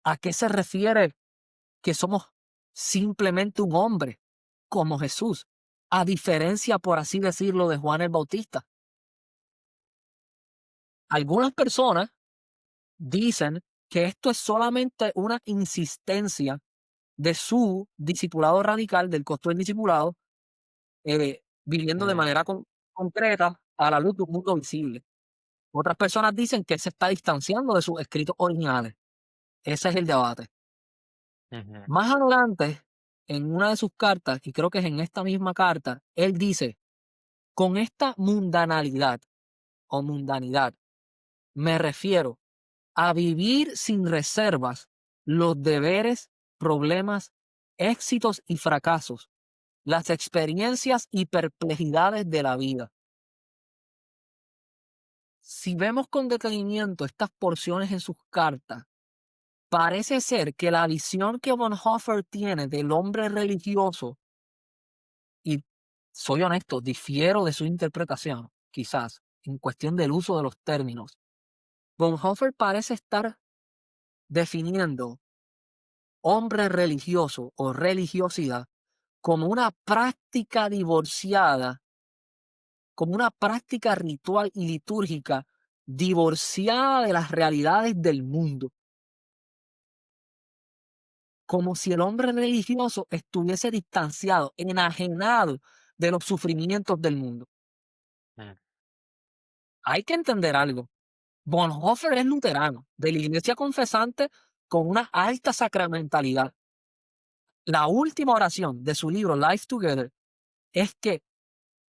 ¿A qué se refiere que somos simplemente un hombre como Jesús? A diferencia, por así decirlo, de Juan el Bautista. Algunas personas dicen que esto es solamente una insistencia de su discipulado radical, del costo del discipulado, viviendo de Mm, manera concreta a la luz de un mundo visible. Otras personas dicen que él se está distanciando de sus escritos originales. Ese es el debate. Ujú, Más adelante, en una de sus cartas, y creo que es en esta misma carta, él dice, con esta mundanalidad o mundanidad, me refiero a vivir sin reservas los deberes, problemas, éxitos y fracasos, las experiencias y perplejidades de la vida. Si vemos con detenimiento estas porciones en sus cartas, parece ser que la visión que Bonhoeffer tiene del hombre religioso, y soy honesto, difiero de su interpretación, quizás, en cuestión del uso de los términos. Bonhoeffer parece estar definiendo hombre religioso o religiosidad como una práctica divorciada, como una práctica ritual y litúrgica divorciada de las realidades del mundo. Como si el hombre religioso estuviese distanciado, enajenado de los sufrimientos del mundo. mm, Hay que entender algo. Bonhoeffer es luterano, de la iglesia confesante con una alta sacramentalidad. La última oración de su libro Life Together es que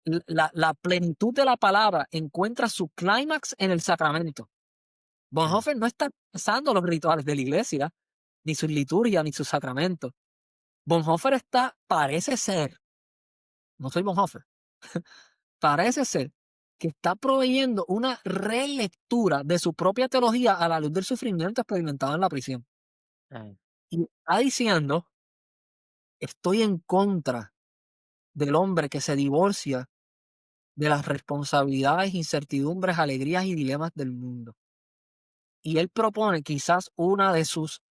la plenitud de la palabra encuentra su clímax en el sacramento. mm, Bonhoeffer no está pensando los rituales de la iglesia, ni sus liturgias, ni sus sacramentos. Bonhoeffer parece ser, no soy Bonhoeffer, parece ser que está proveyendo una relectura de su propia teología a la luz del sufrimiento experimentado en la prisión. mm, Y está diciendo, estoy en contra del hombre que se divorcia de las responsabilidades, incertidumbres, alegrías y dilemas del mundo. Y él propone quizás una de sus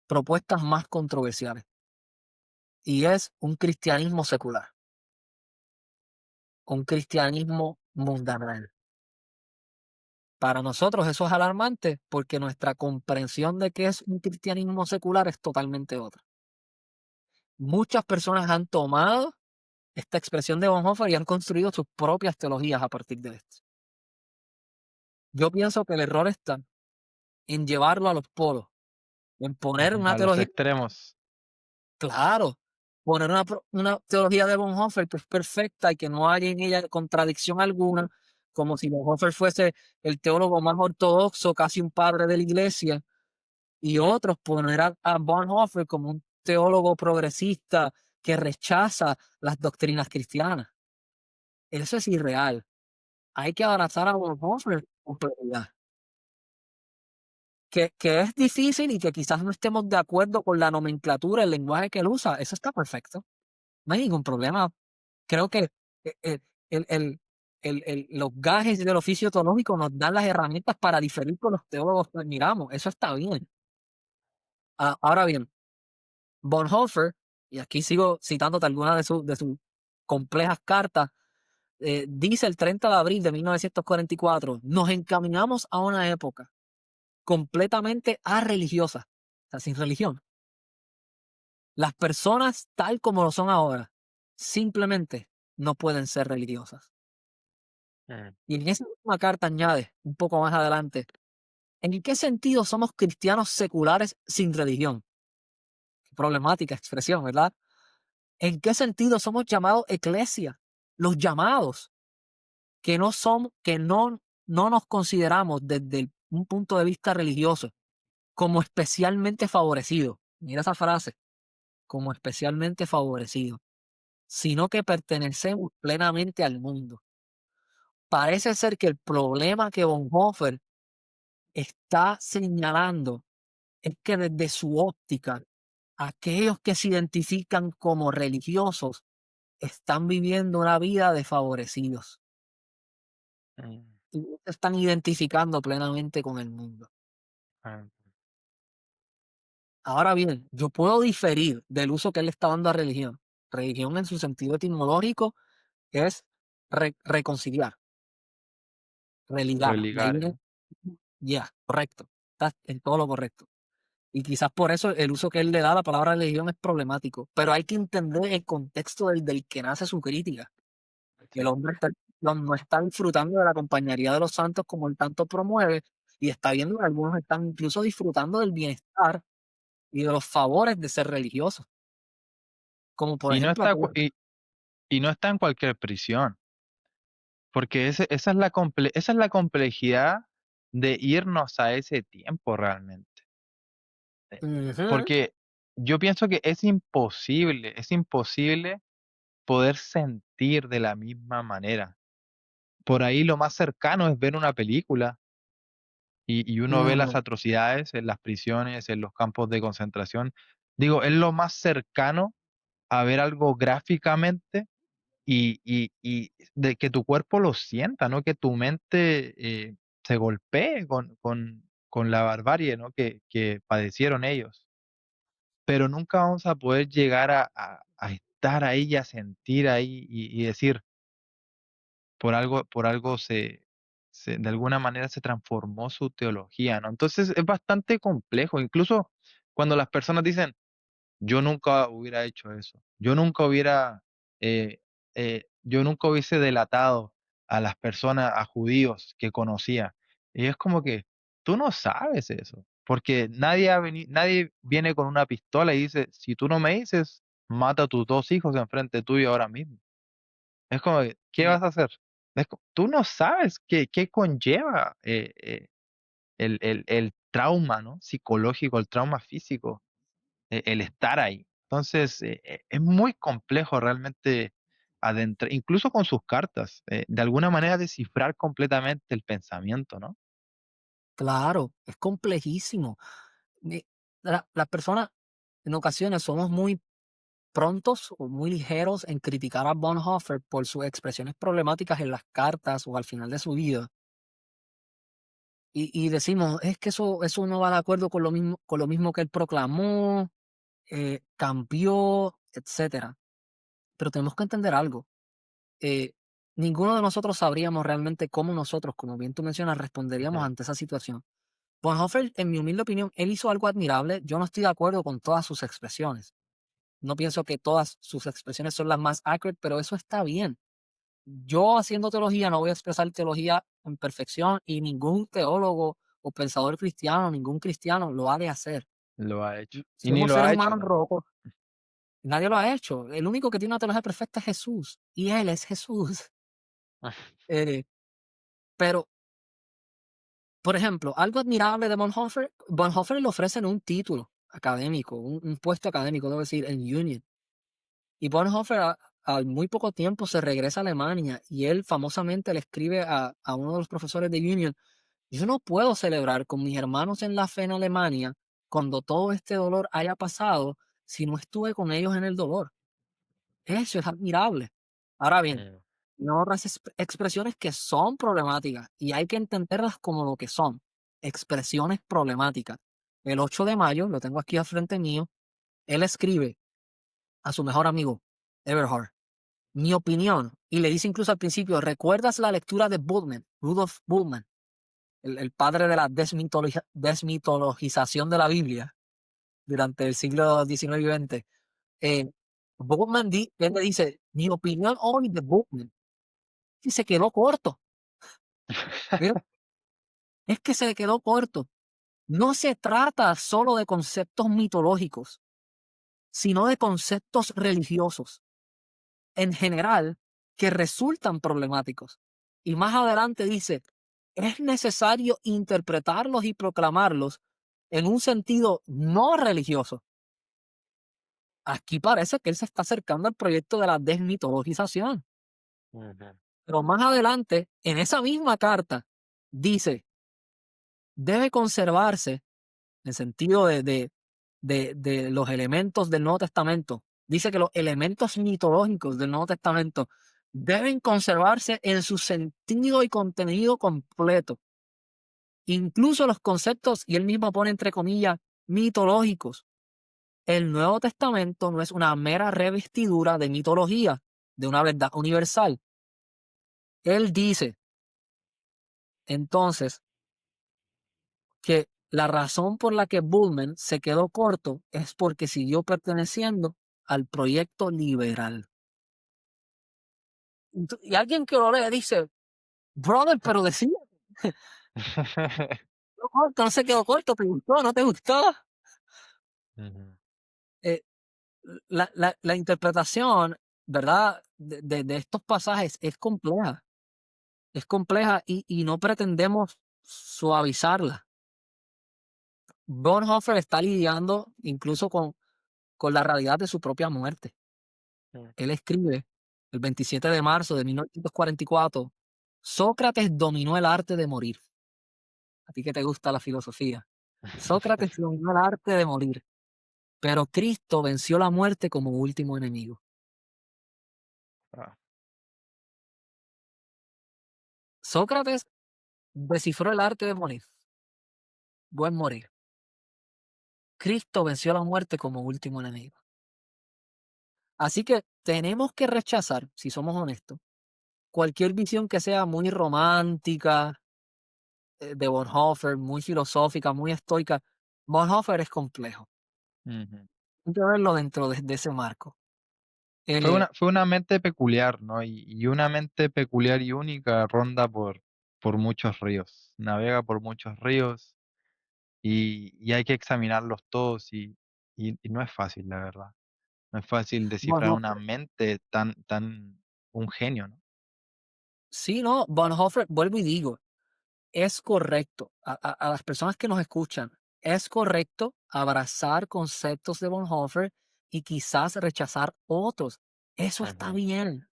propuestas más controversiales, y es un cristianismo secular, un cristianismo mundanal. Para nosotros eso es alarmante porque nuestra comprensión de qué es un cristianismo secular es totalmente otra. Muchas personas han tomado esta expresión de Bonhoeffer y han construido sus propias teologías a partir de esto. Yo pienso que el error está en llevarlo a los polos, en poner ujú, una a los teología, extremos. claro, poner una teología de Bonhoeffer que es perfecta y que no haya en ella contradicción alguna, como si Bonhoeffer fuese el teólogo más ortodoxo, casi un padre de la iglesia, y otros poner a Bonhoeffer como un teólogo progresista que rechaza las doctrinas cristianas. Eso es irreal. Hay que abrazar a Bonhoeffer con prioridad. Que es difícil y que quizás no estemos de acuerdo con la nomenclatura, el lenguaje que él usa, eso está perfecto. No hay ningún problema. Creo que eh, eh, el, el, los gajes del oficio teológico nos dan las herramientas para diferir con los teólogos que admiramos. Eso está bien. Ahora bien, Bonhoeffer, y aquí sigo citándote algunas de sus complejas cartas, dice el 30 de abril de 1944, nos encaminamos a una época completamente religiosa, o sea, sin religión. Las personas tal como lo son ahora, simplemente no pueden ser religiosas. Mm, Y en esa misma carta añade, un poco más adelante, ¿en qué sentido somos cristianos seculares sin religión? Qué problemática expresión, ¿verdad? ¿En qué sentido somos llamados eclesia? Los llamados, que no nos consideramos desde un punto de vista religioso como especialmente favorecidos. Mira esa frase, como especialmente favorecidos, sino que pertenecemos plenamente al mundo. Parece ser que el problema que Bonhoeffer está señalando es que desde su óptica, aquellos que se identifican como religiosos están viviendo una vida de favorecidos mm, y no se están identificando plenamente con el mundo. ah, Ahora bien, yo puedo diferir del uso que él está dando a religión. Religión en su sentido etimológico es reconciliar, religar. De ahí religar. viene, ya, correcto. Estás en todo lo correcto. Y quizás por eso el uso que él le da a la palabra religión es problemático. Pero hay que entender el contexto del que nace su crítica. Sí. El hombre está no está disfrutando de la compañería de los santos como él tanto promueve, y está viendo que algunos están incluso disfrutando del bienestar y de los favores de ser religiosos, como por Y no ejemplo está, aquellos. y no está en cualquier prisión, porque esa es la complejidad de irnos a ese tiempo realmente. Ujú. Porque yo pienso que es imposible poder sentir de la misma manera. Por ahí lo más cercano es ver una película y uno ve las Mm, atrocidades en las prisiones, en los campos de concentración. Digo, es lo más cercano a ver algo gráficamente y de que tu cuerpo lo sienta, ¿no? Que tu mente se golpee con la barbarie, ¿no? Que padecieron ellos. Pero nunca vamos a poder llegar a estar ahí y a sentir ahí y decir, por algo de alguna manera se transformó su teología, ¿no? Entonces es bastante complejo, incluso cuando las personas dicen, yo nunca hubiera hecho eso, eh, yo nunca hubiese delatado a las personas, a judíos que conocía. Y es como que tú no sabes eso, porque nadie viene con una pistola y dice, si tú no me dices, mata a tus dos hijos enfrente tuyo ahora mismo. Es como, que, ¿qué mm, vas a hacer? Tú no sabes qué conlleva el trauma, ¿no? Psicológico, el trauma físico, el estar ahí. Entonces, es muy complejo realmente adentrar, incluso con sus cartas, de alguna manera descifrar completamente el pensamiento, ¿no? claro, es complejísimo. Las personas en ocasiones somos muy prontos o muy ligeros en criticar a Bonhoeffer por sus expresiones problemáticas en las cartas o al final de su vida. Y decimos, es que eso no va de acuerdo con lo mismo que él proclamó, cambió, etcétera. Pero tenemos que entender algo. eh, Ninguno de nosotros sabríamos realmente cómo nosotros, como bien tú mencionas, responderíamos Ujú. ante esa situación. Bonhoeffer, en mi humilde opinión, él hizo algo admirable. Yo no estoy de acuerdo con todas sus expresiones. No pienso que todas sus expresiones son las más accurate, pero eso está bien. Yo haciendo teología no voy a expresar teología en perfección y ningún teólogo o pensador cristiano, ningún cristiano lo ha de hacer. Lo ha hecho. Y ni Somos lo seres ha hecho humanos tampoco. rocos. Nadie lo ha hecho. El único que tiene una teología perfecta es Jesús y Él es Jesús. Eh, pero, por ejemplo, algo admirable de Bonhoeffer, Bonhoeffer le ofrecen un título académico, un puesto académico, debo decir, en Union. Y Bonhoeffer al muy poco tiempo se regresa a Alemania y él famosamente le escribe a uno de los profesores de Union: yo no puedo celebrar con mis hermanos en la fe en Alemania cuando todo este dolor haya pasado si no estuve con ellos en el dolor. Eso es admirable. Ahora bien, Mm. no otras expresiones que son problemáticas y hay que entenderlas como lo que son, expresiones problemáticas. El 8 de mayo, lo tengo aquí al frente mío, él escribe a su mejor amigo, Eberhard, mi opinión, y le dice incluso al principio, ¿recuerdas la lectura de Bultmann, Rudolf Bultmann, el padre de la desmitologización de la Biblia durante el siglo XIX y XX? Eh, él le dice, mi opinión hoy de Bultmann, y se quedó corto. Mira, es que se quedó corto. No se trata solo de conceptos mitológicos, sino de conceptos religiosos en general que resultan problemáticos. Y más adelante dice, es necesario interpretarlos y proclamarlos en un sentido no religioso. Aquí parece que él se está acercando al proyecto de la desmitologización. Ujú. Pero más adelante, en esa misma carta, dice, debe conservarse en sentido de los elementos del Nuevo Testamento. Dice que los elementos mitológicos del Nuevo Testamento deben conservarse en su sentido y contenido completo. Incluso los conceptos, y él mismo pone entre comillas, mitológicos. El Nuevo Testamento no es una mera revestidura de mitología, de una verdad universal. Él dice, entonces, que la razón por la que Bullman se quedó corto es porque siguió perteneciendo al proyecto liberal. Y alguien que lo lee dice, brother, pero decía, no, corto, no se quedó corto, ¿te gustó? ¿No te gustó? Ujú, Eh, la interpretación, ¿verdad? De estos pasajes es compleja y no pretendemos suavizarla. Bonhoeffer está lidiando incluso con la realidad de su propia muerte. mm. Él escribe el 27 de marzo de 1944, Sócrates dominó el arte de morir. A ti que te gusta la filosofía. Sócrates dominó el arte de morir, pero Cristo venció la muerte como último enemigo. Ah, Sócrates descifró el arte de morir, buen morir. Cristo venció la muerte como último enemigo. Así que tenemos que rechazar, si somos honestos, cualquier visión que sea muy romántica, de Bonhoeffer, muy filosófica, muy estoica. Bonhoeffer es complejo. ujú. Hay que verlo dentro de ese marco. Eh, Fue una mente peculiar, ¿no? Y una mente peculiar y única ronda por muchos ríos, navega por muchos ríos y hay que examinarlos todos y no es fácil, la verdad. No es fácil descifrar una Bonhoeffer, mente tan, un genio, ¿no? sí, no, Bonhoeffer, vuelvo y digo, es correcto, a las personas que nos escuchan, es correcto abrazar conceptos de Bonhoeffer y quizás rechazar otros. Eso está Ujú, bien.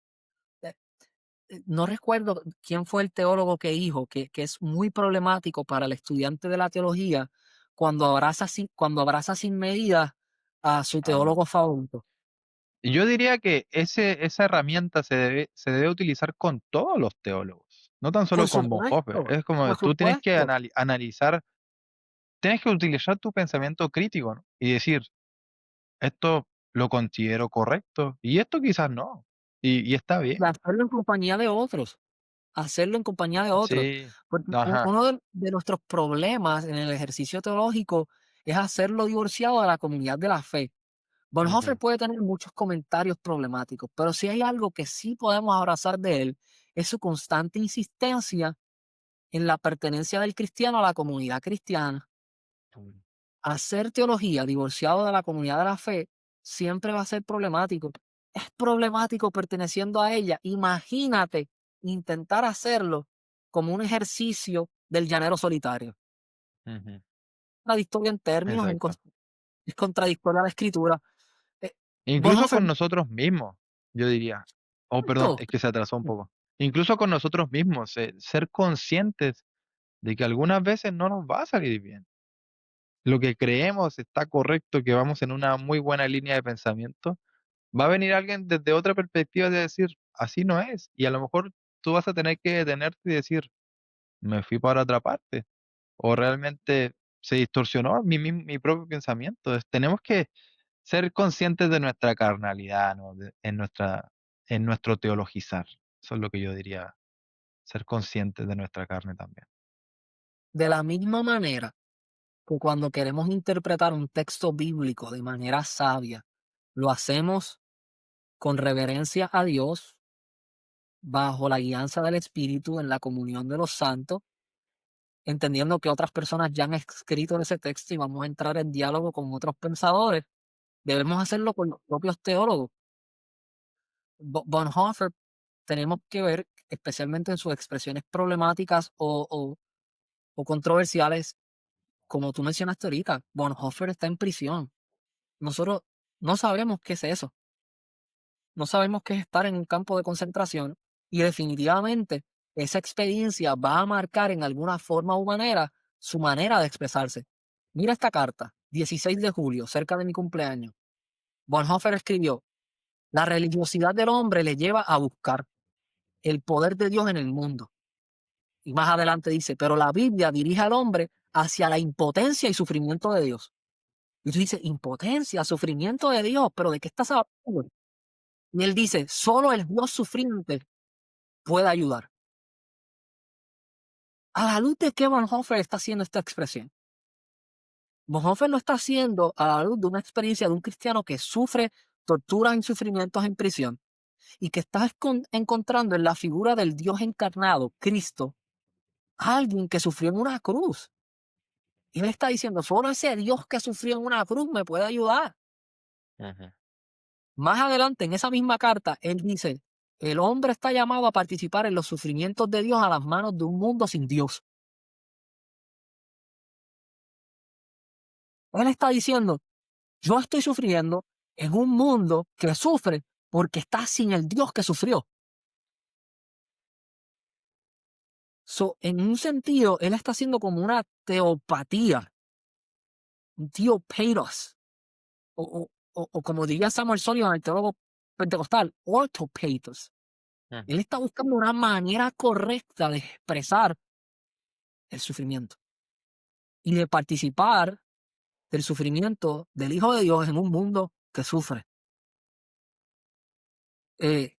Eh, no recuerdo quién fue el teólogo que dijo que es muy problemático para el estudiante de la teología cuando abraza sin medida a su ah. teólogo favorito. Y yo diría que esa herramienta se debe utilizar con todos los teólogos, no tan solo con Bonhoeffer. Es como Por tú tienes que supuesto. analizar, tienes que utilizar tu pensamiento crítico, ¿no? Y decir, esto lo considero correcto y esto quizás no. Y está Y bien. hacerlo en compañía de otros. Hacerlo en compañía de otros. Sí, Porque ajá. uno de nuestros problemas en el ejercicio teológico es hacerlo divorciado de la comunidad de la fe. Bonhoeffer Ujú, puede tener muchos comentarios problemáticos, pero si hay algo que sí podemos abrazar de él, es su constante insistencia en la pertenencia del cristiano a la comunidad cristiana. Hacer teología divorciado de la comunidad de la fe siempre va a ser problemático. Es problemático perteneciendo a ella. Imagínate intentar hacerlo como un ejercicio del llanero solitario. ujú. Contradictorio en términos, Exacto. es contradictoria a la escritura. Eh, Incluso Bonhoeffer, con nosotros mismos, yo diría. Oh, perdón, ¿cuánto? es que se atrasó un poco. Incluso con nosotros mismos, ser conscientes de que algunas veces no nos va a salir bien. Lo que creemos está correcto, que vamos en una muy buena línea de pensamiento, va a venir alguien desde otra perspectiva de decir, así no es. Y a lo mejor tú vas a tener que detenerte y decir, me fui para otra parte. O realmente se distorsionó mi propio pensamiento. Entonces, tenemos que ser conscientes de nuestra carnalidad, ¿no? En nuestro teologizar. Eso es lo que yo diría, ser conscientes de nuestra carne también. De la misma manera que cuando queremos interpretar un texto bíblico de manera sabia, lo hacemos con reverencia a Dios, bajo la guianza del Espíritu en la comunión de los santos, entendiendo que otras personas ya han escrito ese texto y vamos a entrar en diálogo con otros pensadores. Debemos hacerlo con los propios teólogos. Bonhoeffer, tenemos que ver, especialmente en sus expresiones problemáticas o controversiales, como tú mencionaste ahorita, Bonhoeffer está en prisión. Nosotros no sabremos qué es eso. No sabemos qué es estar en un campo de concentración y definitivamente esa experiencia va a marcar en alguna forma o manera su manera de expresarse. Mira esta carta, 16 de julio, cerca de mi cumpleaños. Bonhoeffer escribió, la religiosidad del hombre le lleva a buscar el poder de Dios en el mundo. Y más adelante dice, pero la Biblia dirige al hombre hacia la impotencia y sufrimiento de Dios. Y tú dices, impotencia, sufrimiento de Dios, pero ¿de qué estás hablando? Y él dice, solo el Dios sufriente puede ayudar. A la luz de qué Bonhoeffer está haciendo esta expresión. Bonhoeffer lo está haciendo a la luz de una experiencia de un cristiano que sufre torturas y sufrimientos en prisión. y que estás encontrando en la figura del Dios encarnado, Cristo, alguien que sufrió en una cruz. Y él está diciendo, solo ese Dios que sufrió en una cruz me puede ayudar. Ujú. Más adelante, en esa misma carta, él dice, el hombre está llamado a participar en los sufrimientos de Dios a las manos de un mundo sin Dios. Él está diciendo, yo estoy sufriendo en un mundo que sufre porque está sin el Dios que sufrió. So, en un sentido, él está haciendo como una teopatía, un teopeiros, o como diría Samuel Sullivan, el teólogo pentecostal, orthopeitos. Ujú. Él está buscando una manera correcta de expresar el sufrimiento y de participar del sufrimiento del Hijo de Dios en un mundo que sufre. Eh,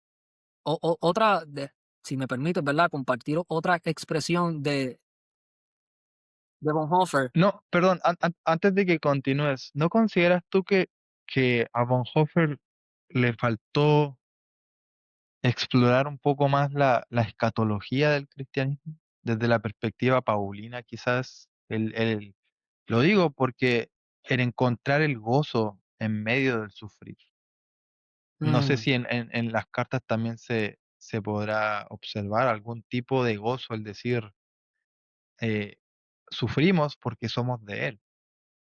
otra, si me permite, ¿verdad? Compartir otra expresión de Bonhoeffer. No, perdón, antes de que continúes, ¿no consideras tú que a Bonhoeffer le faltó explorar un poco más la escatología del cristianismo? Desde la perspectiva paulina, quizás, lo digo porque el encontrar el gozo en medio del sufrir. No sé Mm, si en las cartas también se podrá observar algún tipo de gozo, el decir, eh, sufrimos porque somos de Él,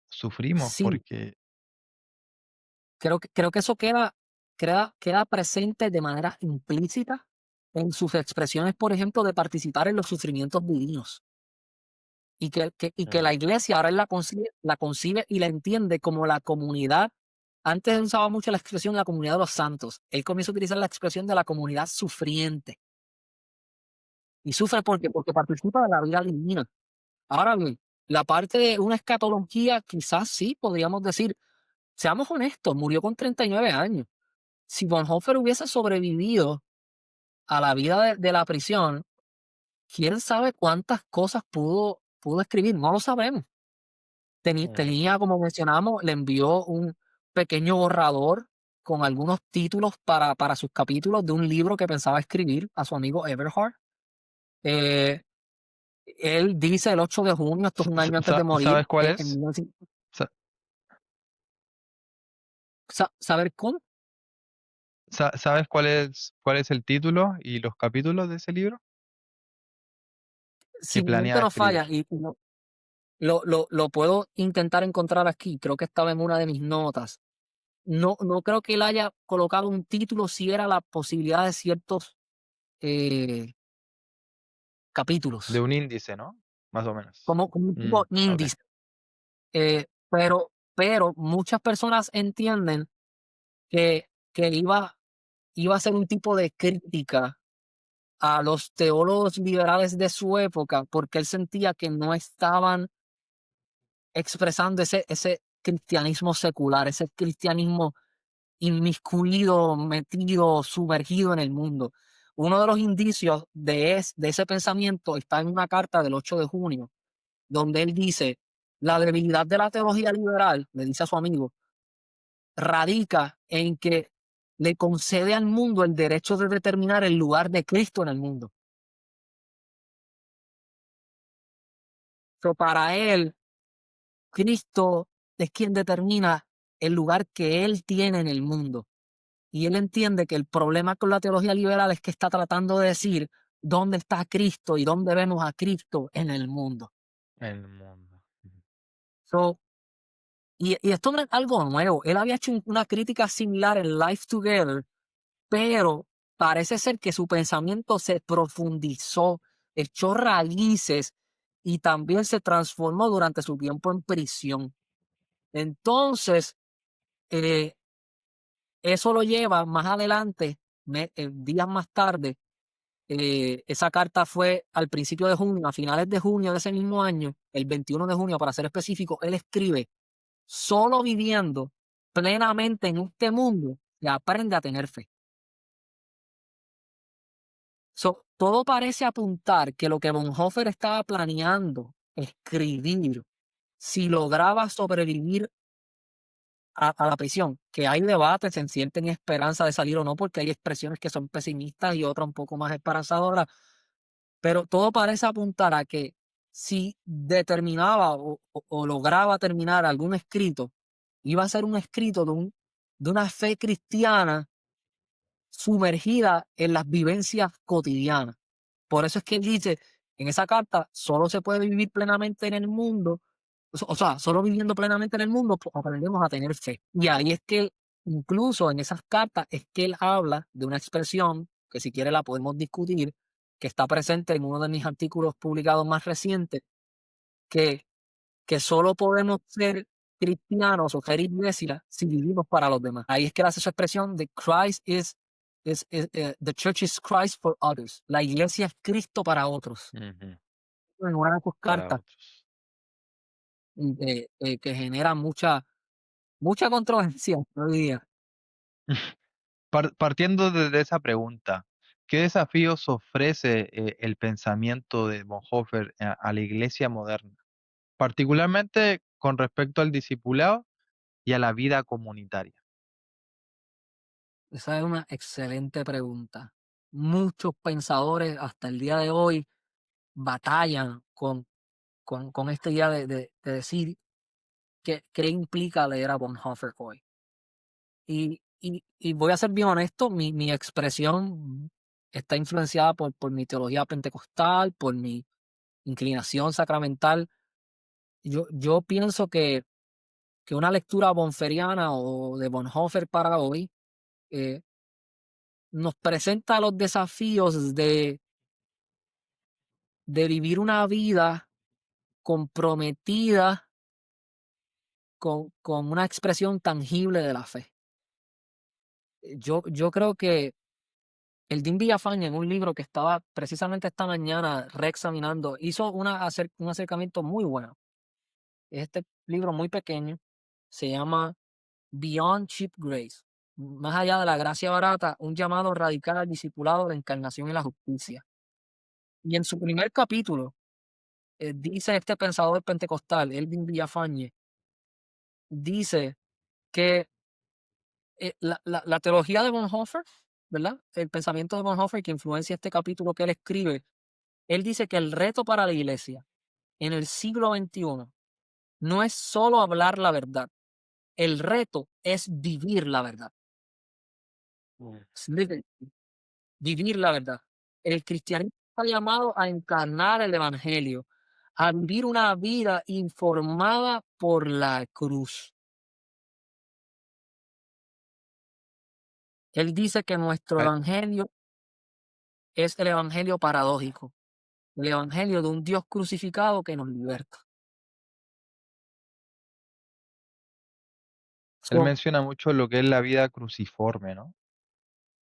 sufrimos sí, porque... creo que eso queda presente de manera implícita en sus expresiones, por ejemplo, de participar en los sufrimientos divinos. Y que la Mm, iglesia ahora él la concibe y la entiende como la comunidad. Antes usaba mucho la expresión la comunidad de los santos. Él comienza a utilizar la expresión de la comunidad sufriente. Y sufre porque participa de la vida divina. Ahora bien, la parte de una escatología, quizás sí, podríamos decir, seamos honestos, murió con 39 años. Si Bonhoeffer hubiese sobrevivido a la vida de la prisión, quién sabe cuántas cosas pudo escribir, no lo sabemos. mm, Tenía, como mencionamos, le envió un pequeño borrador con algunos títulos para sus capítulos de un libro que pensaba escribir a su amigo Everhard. Eh, Él dice el 8 de junio, esto es un año antes de morir, ¿Sabes cuál en es? 1900. Sa- ¿Saber cómo? ¿Sabes cuál es el título y los capítulos de ese libro Si que mi mente planea no escribir? falla, y lo puedo intentar encontrar aquí, creo que estaba en una de mis notas. No creo que él haya colocado un título si era la posibilidad de ciertos eh, De capítulos, un índice, ¿no? Más o menos. como un Mm, tipo ok. índice. Pero muchas personas entienden que iba a ser un tipo de crítica a los teólogos liberales de su época, porque él sentía que no estaban expresando ese cristianismo secular, ese cristianismo inmiscuido, metido, sumergido en el mundo. Uno de los indicios de ese pensamiento está en una carta del 8 de junio, donde él dice, la debilidad de la teología liberal, le dice a su amigo, radica en que le concede al mundo el derecho de determinar el lugar de Cristo en el mundo. So, para él, Cristo es quien determina el lugar que él tiene en el mundo. Y él entiende que el problema con la teología liberal es que está tratando de decir dónde está Cristo y dónde vemos a Cristo en el mundo. El mundo. Ujú. So, y esto no es algo nuevo. Él había hecho una crítica similar en Life Together, pero parece ser que su pensamiento se profundizó, echó raíces y también se transformó durante su tiempo en prisión. Entonces, eh, eso lo lleva más adelante, días más tarde. Esa carta fue al principio de junio, a finales de junio de ese mismo año, el 21 de junio para ser específico, él escribe, solo viviendo plenamente en este mundo se aprende a tener fe. So, todo parece apuntar que lo que Bonhoeffer estaba planeando escribir, si lograba sobrevivir a la prisión, que hay debates, se sienten esperanza de salir o no, porque hay expresiones que son pesimistas y otras un poco más esperanzadoras, pero todo parece apuntar a que si determinaba o lograba terminar algún escrito, iba a ser un escrito de una fe cristiana sumergida en las vivencias cotidianas. Por eso es que él dice en esa carta, solo se puede vivir plenamente en el mundo, o sea, solo viviendo plenamente en el mundo aprendemos a tener fe. Y ahí es que incluso en esas cartas es que él habla de una expresión que si quiere la podemos discutir, que está presente en uno de mis artículos publicados más recientes, que, que solo podemos ser cristianos o ser iglesia si vivimos para los demás. Ahí es que él hace su expresión de the church is Christ for others. La iglesia es Cristo para otros. Ujú. En una de sus Para cartas otros. que genera mucha controversia hoy día. Partiendo de esa pregunta, ¿qué desafíos ofrece el pensamiento de Bonhoeffer a la iglesia moderna, particularmente con respecto al discipulado y a la vida comunitaria? Esa es una excelente pregunta. Muchos pensadores hasta el día de hoy batallan con esta idea de decir qué implica leer a Bonhoeffer hoy. Y voy a ser bien honesto, mi expresión está influenciada por mi teología pentecostal, por mi inclinación sacramental. Yo pienso que una lectura bonferiana o de Bonhoeffer para hoy eh, nos presenta los desafíos de vivir una vida comprometida con una expresión tangible de la fe. Yo creo que el Dean Villafañe, en un libro que estaba precisamente esta mañana reexaminando, hizo un acercamiento muy bueno. Este libro muy pequeño se llama Beyond Cheap Grace. Más allá de la gracia barata, un llamado radical al discipulado, la encarnación y la justicia. Y en su primer capítulo, dice este pensador pentecostal, Elvin Villafañe, dice que la teología de Bonhoeffer, ¿verdad? El pensamiento de Bonhoeffer que influencia este capítulo que él escribe, él dice que el reto para la iglesia en el siglo XXI no es solo hablar la verdad, el reto es vivir la verdad. Es vivir la verdad. El cristianismo está llamado a encarnar el evangelio, a vivir una vida informada por la cruz. Él dice que nuestro Al- evangelio es el evangelio paradójico, el evangelio de un Dios crucificado que nos liberta. Él So, menciona mucho lo que es la vida cruciforme, ¿no?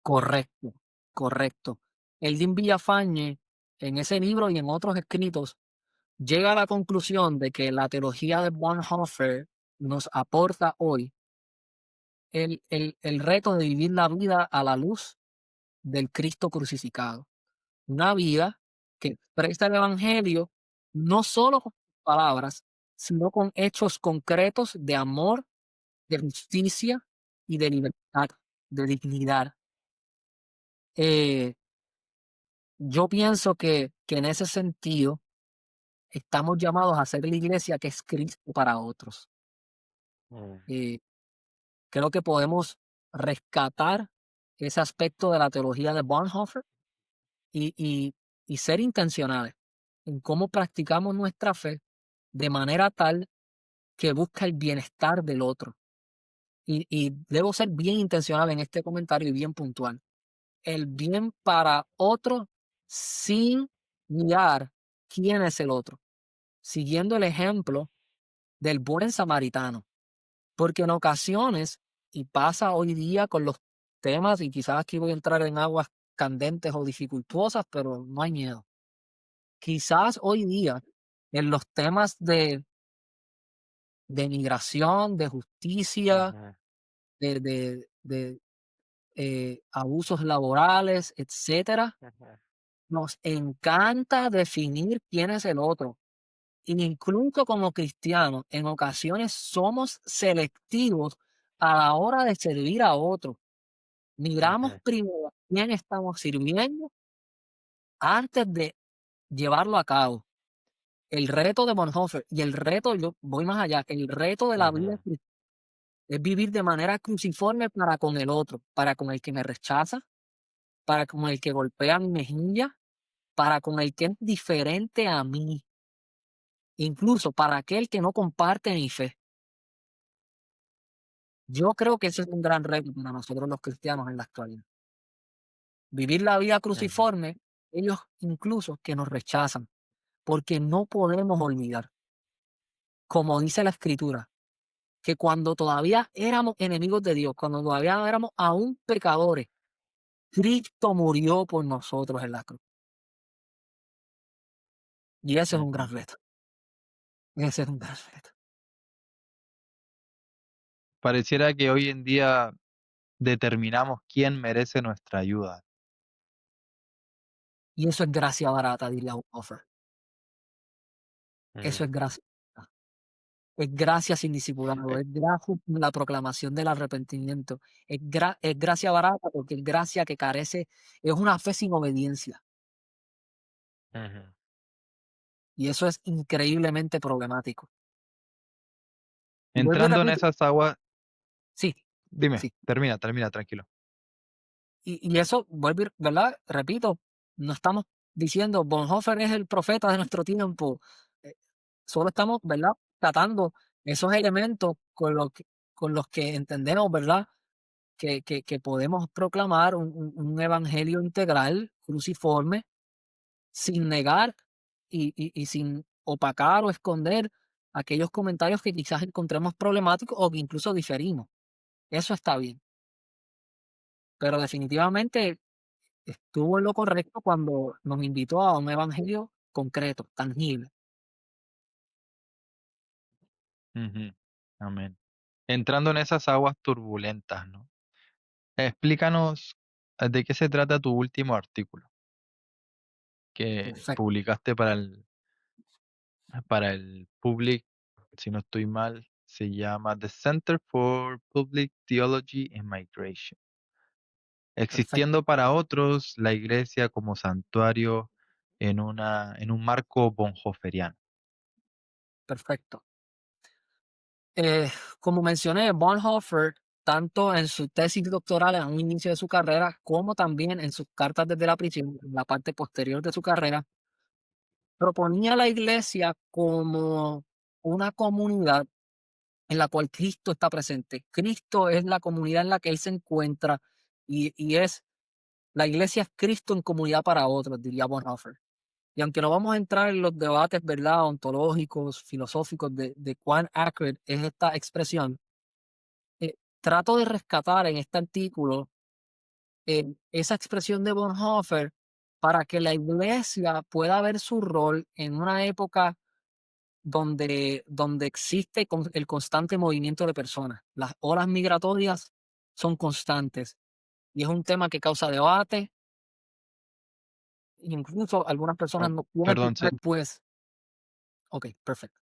correcto, correcto. Eldin Villafañe, en ese libro y en otros escritos, llega a la conclusión de que la teología de Bonhoeffer nos aporta hoy el reto de vivir la vida a la luz del Cristo crucificado. Una vida que expresa el Evangelio no solo con palabras, sino con hechos concretos de amor, de justicia y de libertad, de dignidad. Eh, yo pienso que en ese sentido estamos llamados a ser la iglesia que es Cristo para otros. Mm. Eh, Creo que podemos rescatar ese aspecto de la teología de Bonhoeffer y, y, y ser intencionales en cómo practicamos nuestra fe de manera tal que busca el bienestar del otro. Y debo ser bien intencional en este comentario y bien puntual. El bien para otro sin mirar quién es el otro, siguiendo el ejemplo del buen samaritano. Porque en ocasiones, y pasa hoy día con los temas, y quizás aquí voy a entrar en aguas candentes o dificultuosas, pero no hay miedo. Quizás hoy día, en los temas de migración, de justicia, Ujú, de abusos laborales, etcétera, ujú, nos encanta definir quién es el otro. Incluso como cristianos, en ocasiones somos selectivos a la hora de servir a otros, miramos Ujú, primero a quién estamos sirviendo antes de llevarlo a cabo. El reto de Bonhoeffer y el reto, yo voy más allá, el reto de la vida ujú, es vivir de manera cruciforme para con el otro, para con el que me rechaza, para con el que golpea mi mejilla, para con el que es diferente a mí, incluso para aquel que no comparte mi fe. Yo creo que ese es un gran reto para nosotros los cristianos en la actualidad. Vivir la vida ujú, cruciforme, ellos incluso que nos rechazan, porque no podemos olvidar, como dice la Escritura, que cuando todavía éramos enemigos de Dios, cuando todavía éramos aún pecadores, Cristo murió por nosotros en la cruz. Y ese es un gran ujú. reto. Ese es un gran reto. Pareciera que hoy en día determinamos quién merece nuestra ayuda. Y eso es gracia barata, diría Offer. Eso Mm, es gracia. Barata. Es gracia sin discipulado, eh, es gracia sin la proclamación del arrepentimiento. Es gracia barata porque es gracia que carece, es una fe sin obediencia. ujú. Y eso es increíblemente problemático. Y vuelvo y Entrando en repito, esas aguas, sí, dime, sí. termina, tranquilo. Y eso, vuelvo, ¿verdad? Repito, no estamos diciendo Bonhoeffer es el profeta de nuestro tiempo. eh, Solo estamos, ¿verdad? Tratando esos elementos con los que entendemos, ¿verdad? Que podemos proclamar un evangelio integral, cruciforme, sin negar y sin opacar o esconder aquellos comentarios que quizás encontremos problemáticos o que incluso diferimos. Eso está bien. Pero definitivamente estuvo en lo correcto cuando nos invitó a un evangelio concreto, tangible. Ujú, amén. Entrando en esas aguas turbulentas, ¿no? Explícanos de qué se trata tu último artículo que Perfecto, publicaste para el Public, si no estoy mal, se llama The Center for Public Theology and Migration. perfecto, Existiendo para otros la iglesia como santuario en un marco bonhoefferiano. perfecto. Como mencioné, Bonhoeffer, tanto en su tesis doctoral en un inicio de su carrera, como también en sus cartas desde la prisión, en la parte posterior de su carrera, proponía a la iglesia como una comunidad en la cual Cristo está presente. Cristo es la comunidad en la que él se encuentra y es la iglesia es Cristo en comunidad para otros, diría Bonhoeffer. Y aunque no vamos a entrar en los debates, ¿verdad?, ontológicos, filosóficos de cuán accurate es esta expresión, trato de rescatar en este artículo esa expresión de Bonhoeffer para que la iglesia pueda ver su rol en una época donde existe el constante movimiento de personas. Las olas migratorias son constantes y es un tema que causa debate. Incluso algunas personas Oh, no quieren perdón, pensar, pues, ok, perfecto.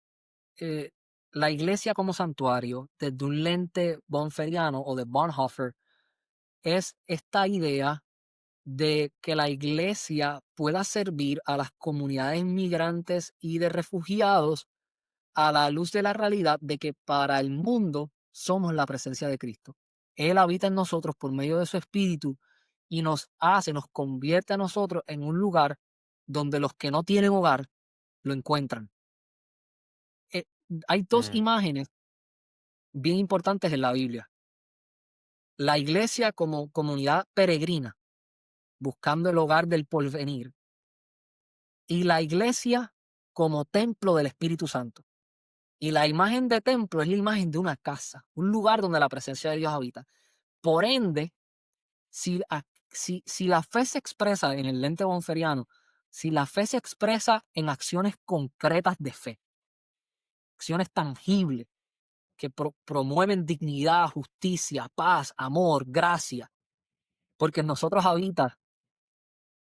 eh, la iglesia como santuario, desde un lente bonferiano o de Bonhoeffer, es esta idea de que la iglesia pueda servir a las comunidades migrantes y de refugiados a la luz de la realidad de que para el mundo somos la presencia de Cristo. Él habita en nosotros por medio de su espíritu y nos convierte a nosotros en un lugar donde los que no tienen hogar lo encuentran. Eh, Hay dos mm, imágenes bien importantes en la Biblia. La iglesia como comunidad peregrina, buscando el hogar del porvenir, y la iglesia como templo del Espíritu Santo. Y la imagen de templo es la imagen de una casa, un lugar donde la presencia de Dios habita. Por ende, si la fe se expresa en el lente bonferiano, si la fe se expresa en acciones concretas de fe, acciones tangibles que promueven dignidad, justicia, paz, amor, gracia, porque en nosotros habita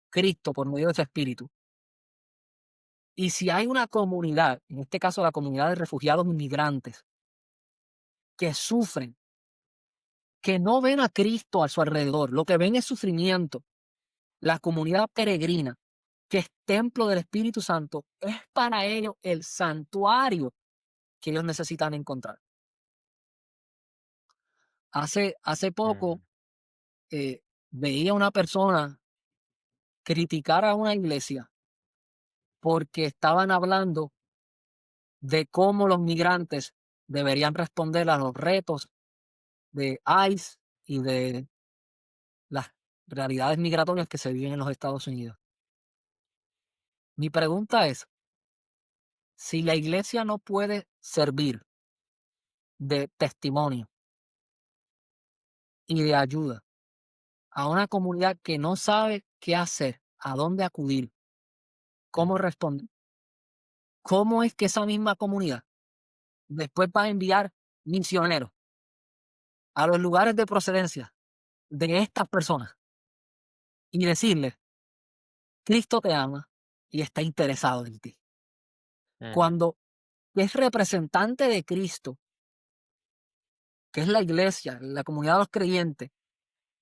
Cristo por medio de su Espíritu. Y si hay una comunidad, en este caso la comunidad de refugiados inmigrantes, que sufren que no ven a Cristo a su alrededor, lo que ven es sufrimiento. La comunidad peregrina, que es templo del Espíritu Santo, es para ellos el santuario que ellos necesitan encontrar. Hace poco ujú, veía una persona criticar a una iglesia porque estaban hablando de cómo los migrantes deberían responder a los retos de ICE y de las realidades migratorias que se viven en los Estados Unidos. Mi pregunta es, si la iglesia no puede servir de testimonio y de ayuda a una comunidad que no sabe qué hacer, a dónde acudir, cómo ujú, responder, ¿cómo es que esa misma comunidad después va a enviar misioneros a los lugares de procedencia de estas personas y decirles, Cristo te ama y está interesado en ti? ujú, Cuando es representante de Cristo, que es la iglesia, la comunidad de los creyentes,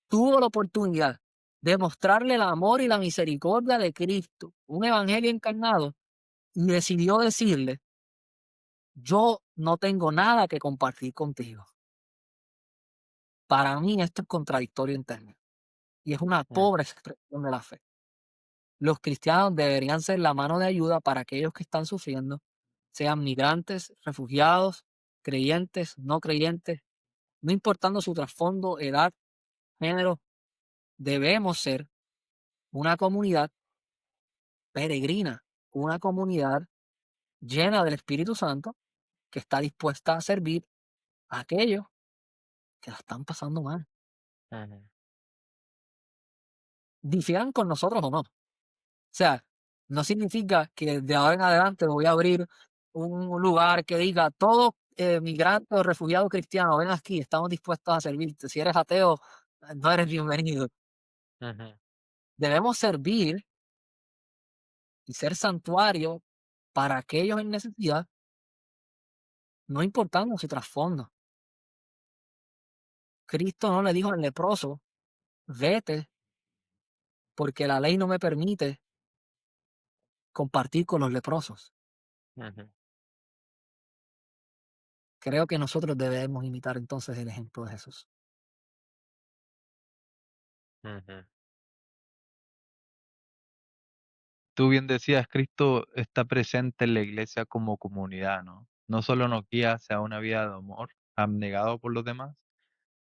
tuvo la oportunidad de mostrarle el amor y la misericordia de Cristo, un evangelio encarnado, y decidió decirle, yo no tengo nada que compartir contigo. Para mí esto es contradictorio en términos y es una ujú, pobre expresión de la fe. Los cristianos deberían ser la mano de ayuda para aquellos que están sufriendo, sean migrantes, refugiados, creyentes, no creyentes, no importando su trasfondo, edad, género. Debemos ser una comunidad peregrina, una comunidad llena del Espíritu Santo que está dispuesta a servir a aquellos que la están pasando mal. ujú, Difieran con nosotros o no. O sea, no significa que de ahora en adelante voy a abrir un lugar que diga todo migrante o refugiado cristiano, ven aquí, estamos dispuestos a servirte. Si eres ateo, no eres bienvenido. ujú, Debemos servir y ser santuario para aquellos en necesidad, no importando su trasfondo. Cristo no le dijo al leproso, vete, porque la ley no me permite compartir con los leprosos. ujú, Creo que nosotros debemos imitar entonces el ejemplo de Jesús. ujú. Tú bien decías, Cristo está presente en la iglesia como comunidad, ¿no? No solo nos guía hacia una vida de amor, abnegado por los demás,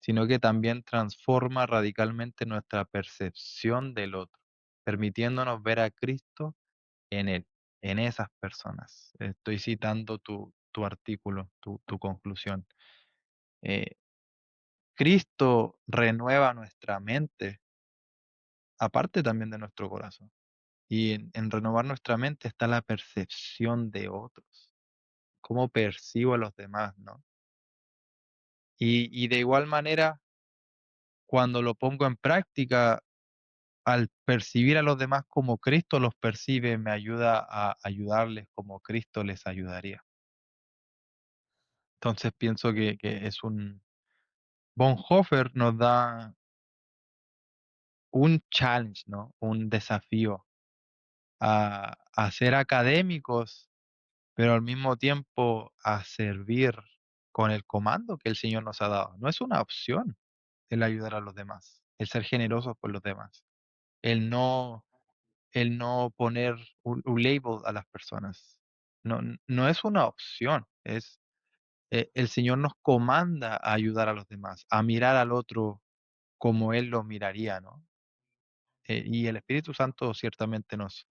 sino que también transforma radicalmente nuestra percepción del otro, permitiéndonos ver a Cristo en él, en esas personas. Estoy citando tu artículo, tu conclusión. Eh, Cristo renueva nuestra mente, aparte también de nuestro corazón. Y en renovar nuestra mente está la percepción de otros, cómo percibo a los demás, ¿no? Y de igual manera, cuando lo pongo en práctica, al percibir a los demás como Cristo los percibe, me ayuda a ayudarles como Cristo les ayudaría. Entonces pienso que es un Bonhoeffer nos da un challenge, ¿no? Un desafío a ser académicos, pero al mismo tiempo a servir con el comando que el Señor nos ha dado. No es una opción el ayudar a los demás, el ser generosos con los demás, el no, el no poner un label a las personas. No, no es una opción, es el Señor nos comanda a ayudar a los demás, a mirar al otro como Él lo miraría, ¿no? Y el Espíritu Santo ciertamente nos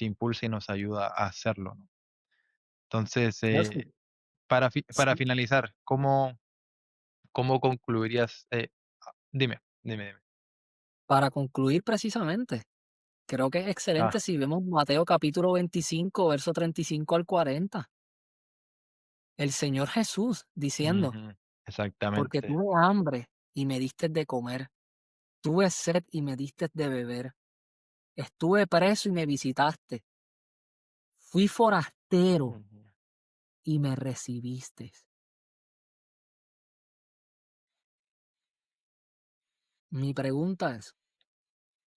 impulsa y nos ayuda a hacerlo, ¿no? Entonces, Eso, para sí, finalizar, ¿cómo concluirías? Dime. para concluir precisamente, creo que es excelente Ah, si vemos Mateo capítulo 25, verso 35 al 40. El Señor Jesús diciendo, ujú, porque exactamente. tuve hambre y me diste de comer, tuve sed y me diste de beber, estuve preso y me visitaste, fui forastero Ujú, y me recibiste. Mi pregunta es,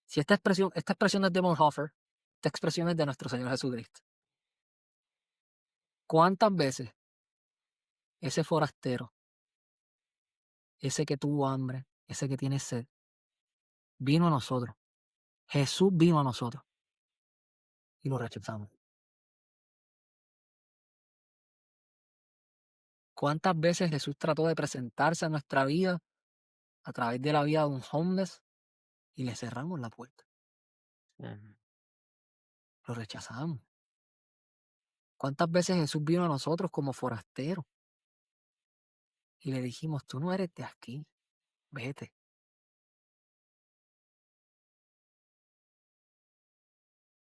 si esta expresión es de Bonhoeffer, esta expresión es de nuestro Señor Jesucristo, ¿cuántas veces ese forastero, ese que tuvo hambre, ese que tiene sed, vino a nosotros? Jesús vino a nosotros y lo rechazamos. ¿Cuántas veces Jesús trató de presentarse a nuestra vida a través de la vida de un homeless y le cerramos la puerta? Ujú. Lo rechazamos. ¿Cuántas veces Jesús vino a nosotros como forastero y le dijimos, tú no eres de aquí, vete?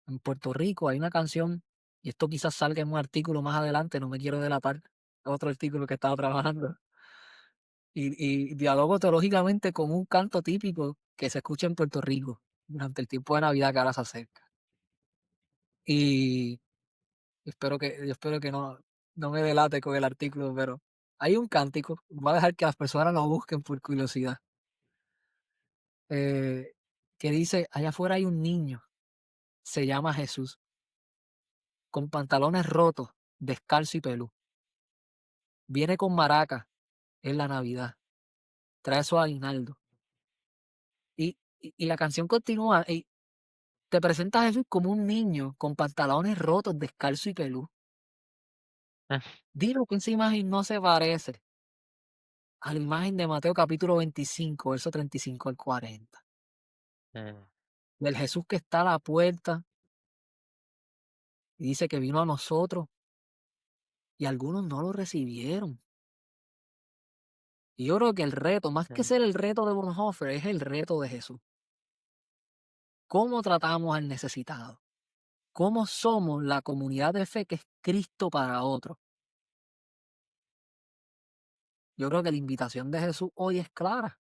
En Puerto Rico hay una canción, y esto quizás salga en un artículo más adelante, no me quiero delatar, otro artículo que estaba trabajando, y dialogo teológicamente con un canto típico que se escucha en Puerto Rico durante el tiempo de Navidad que ahora se acerca. Y yo espero que no me delate con el artículo, pero hay un cántico, voy a dejar que las personas lo busquen por curiosidad, eh, que dice, allá afuera hay un niño, se llama Jesús, con pantalones rotos, descalzo y pelú. Viene con maracas en la Navidad, trae su aguinaldo. Y la canción continúa y te presenta a Jesús como un niño con pantalones rotos, descalzo y pelú. Dilo que esa imagen no se parece a la imagen de Mateo capítulo 25, verso 35 al 40. Mm. Del Jesús que está a la puerta y dice que vino a nosotros y algunos no lo recibieron. Y yo creo que el reto, más que Mm. ser el reto de Bonhoeffer, es el reto de Jesús. ¿Cómo tratamos al necesitado? ¿Cómo somos la comunidad de fe que es Cristo para otros? Yo creo que la invitación de Jesús hoy es clara.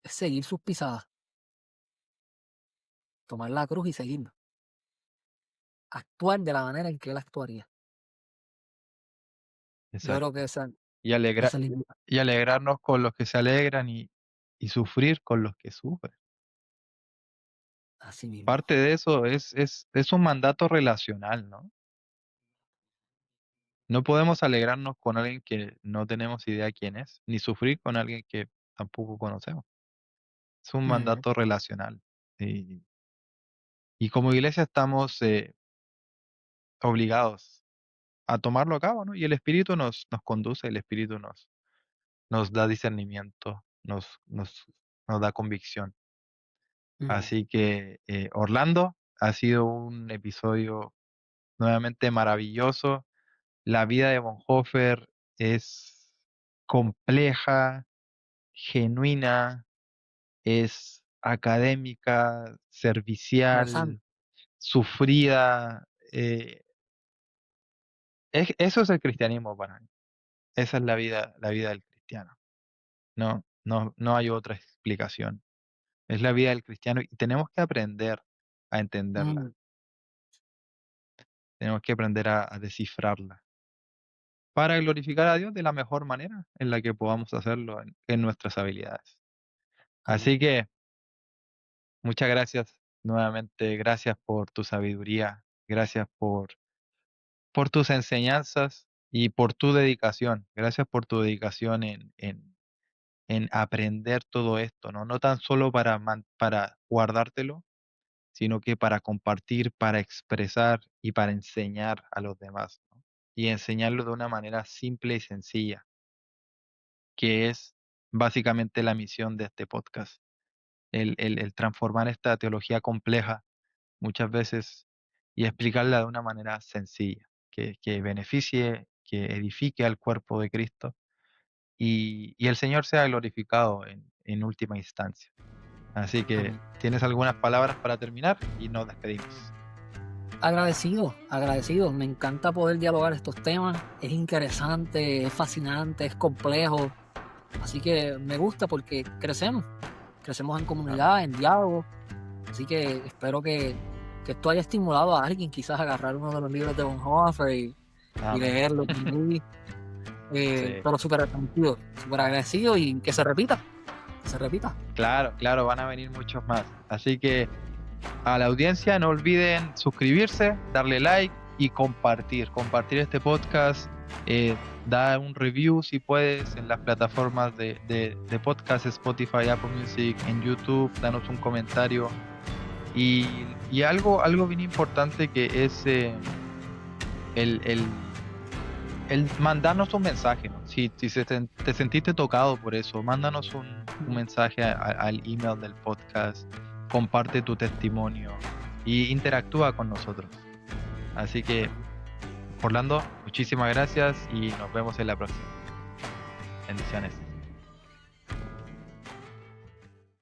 Es seguir sus pisadas, tomar la cruz y seguirlo. Actuar de la manera en que él actuaría. Yo creo Exacto. que esa Y, alegra- es la invitación. y alegrarnos con los que se alegran y sufrir con los que sufren. Así mismo. Parte de eso es un mandato relacional, ¿no? No podemos alegrarnos con alguien que no tenemos idea quién es, ni sufrir con alguien que tampoco conocemos. Es un Ujú, mandato relacional. Y, y como iglesia estamos obligados a tomarlo a cabo, ¿no? Y el Espíritu nos conduce, el Espíritu nos da discernimiento, nos da convicción. ujú. Así que, Orlando, ha sido un episodio nuevamente maravilloso. La vida de Bonhoeffer es compleja, genuina, es académica, Interesante. servicial, sufrida. Eso es el cristianismo para mí. Esa es la vida del cristiano. No hay otra explicación. Es la vida del cristiano y tenemos que aprender a entenderla. Mm, Tenemos que aprender a descifrarla para glorificar a Dios de la mejor manera en la que podamos hacerlo en nuestras habilidades. amén. Así que muchas gracias nuevamente, gracias por tu sabiduría, gracias por tus enseñanzas y por tu dedicación. Gracias por tu dedicación en aprender todo esto, ¿no? No tan solo para guardártelo, sino que para compartir, para expresar y para enseñar a los demás, ¿no? Y enseñarlo de una manera simple y sencilla, que es básicamente la misión de este podcast, el transformar esta teología compleja muchas veces y explicarla de una manera sencilla, que beneficie, que edifique al cuerpo de Cristo y el Señor sea glorificado en última instancia. Así que, Amén. ¿tienes algunas palabras para terminar? Y nos despedimos. Agradecido, agradecido. Me encanta poder dialogar estos temas. Es interesante, es fascinante, es complejo. Así que me gusta porque crecemos en Amén. comunidad, en diálogo. Así que espero que esto haya estimulado a alguien quizás a agarrar uno de los libros de Bonhoeffer y Amén. leerlo por ahí. Sí. Pero súper agradecido y que se repita. se repita. Claro, claro, van a venir muchos más. Así que a la audiencia no olviden suscribirse, darle like y compartir este podcast. Da un review si puedes en las plataformas de podcast, Spotify, Apple Music, en YouTube, danos un comentario. Y algo bien importante que es el mandarnos un mensaje, ¿no? Si te sentiste tocado por eso, mándanos un mensaje al email del podcast, comparte tu testimonio y interactúa con nosotros. Así que, Orlando, muchísimas gracias y nos vemos en la próxima. Bendiciones.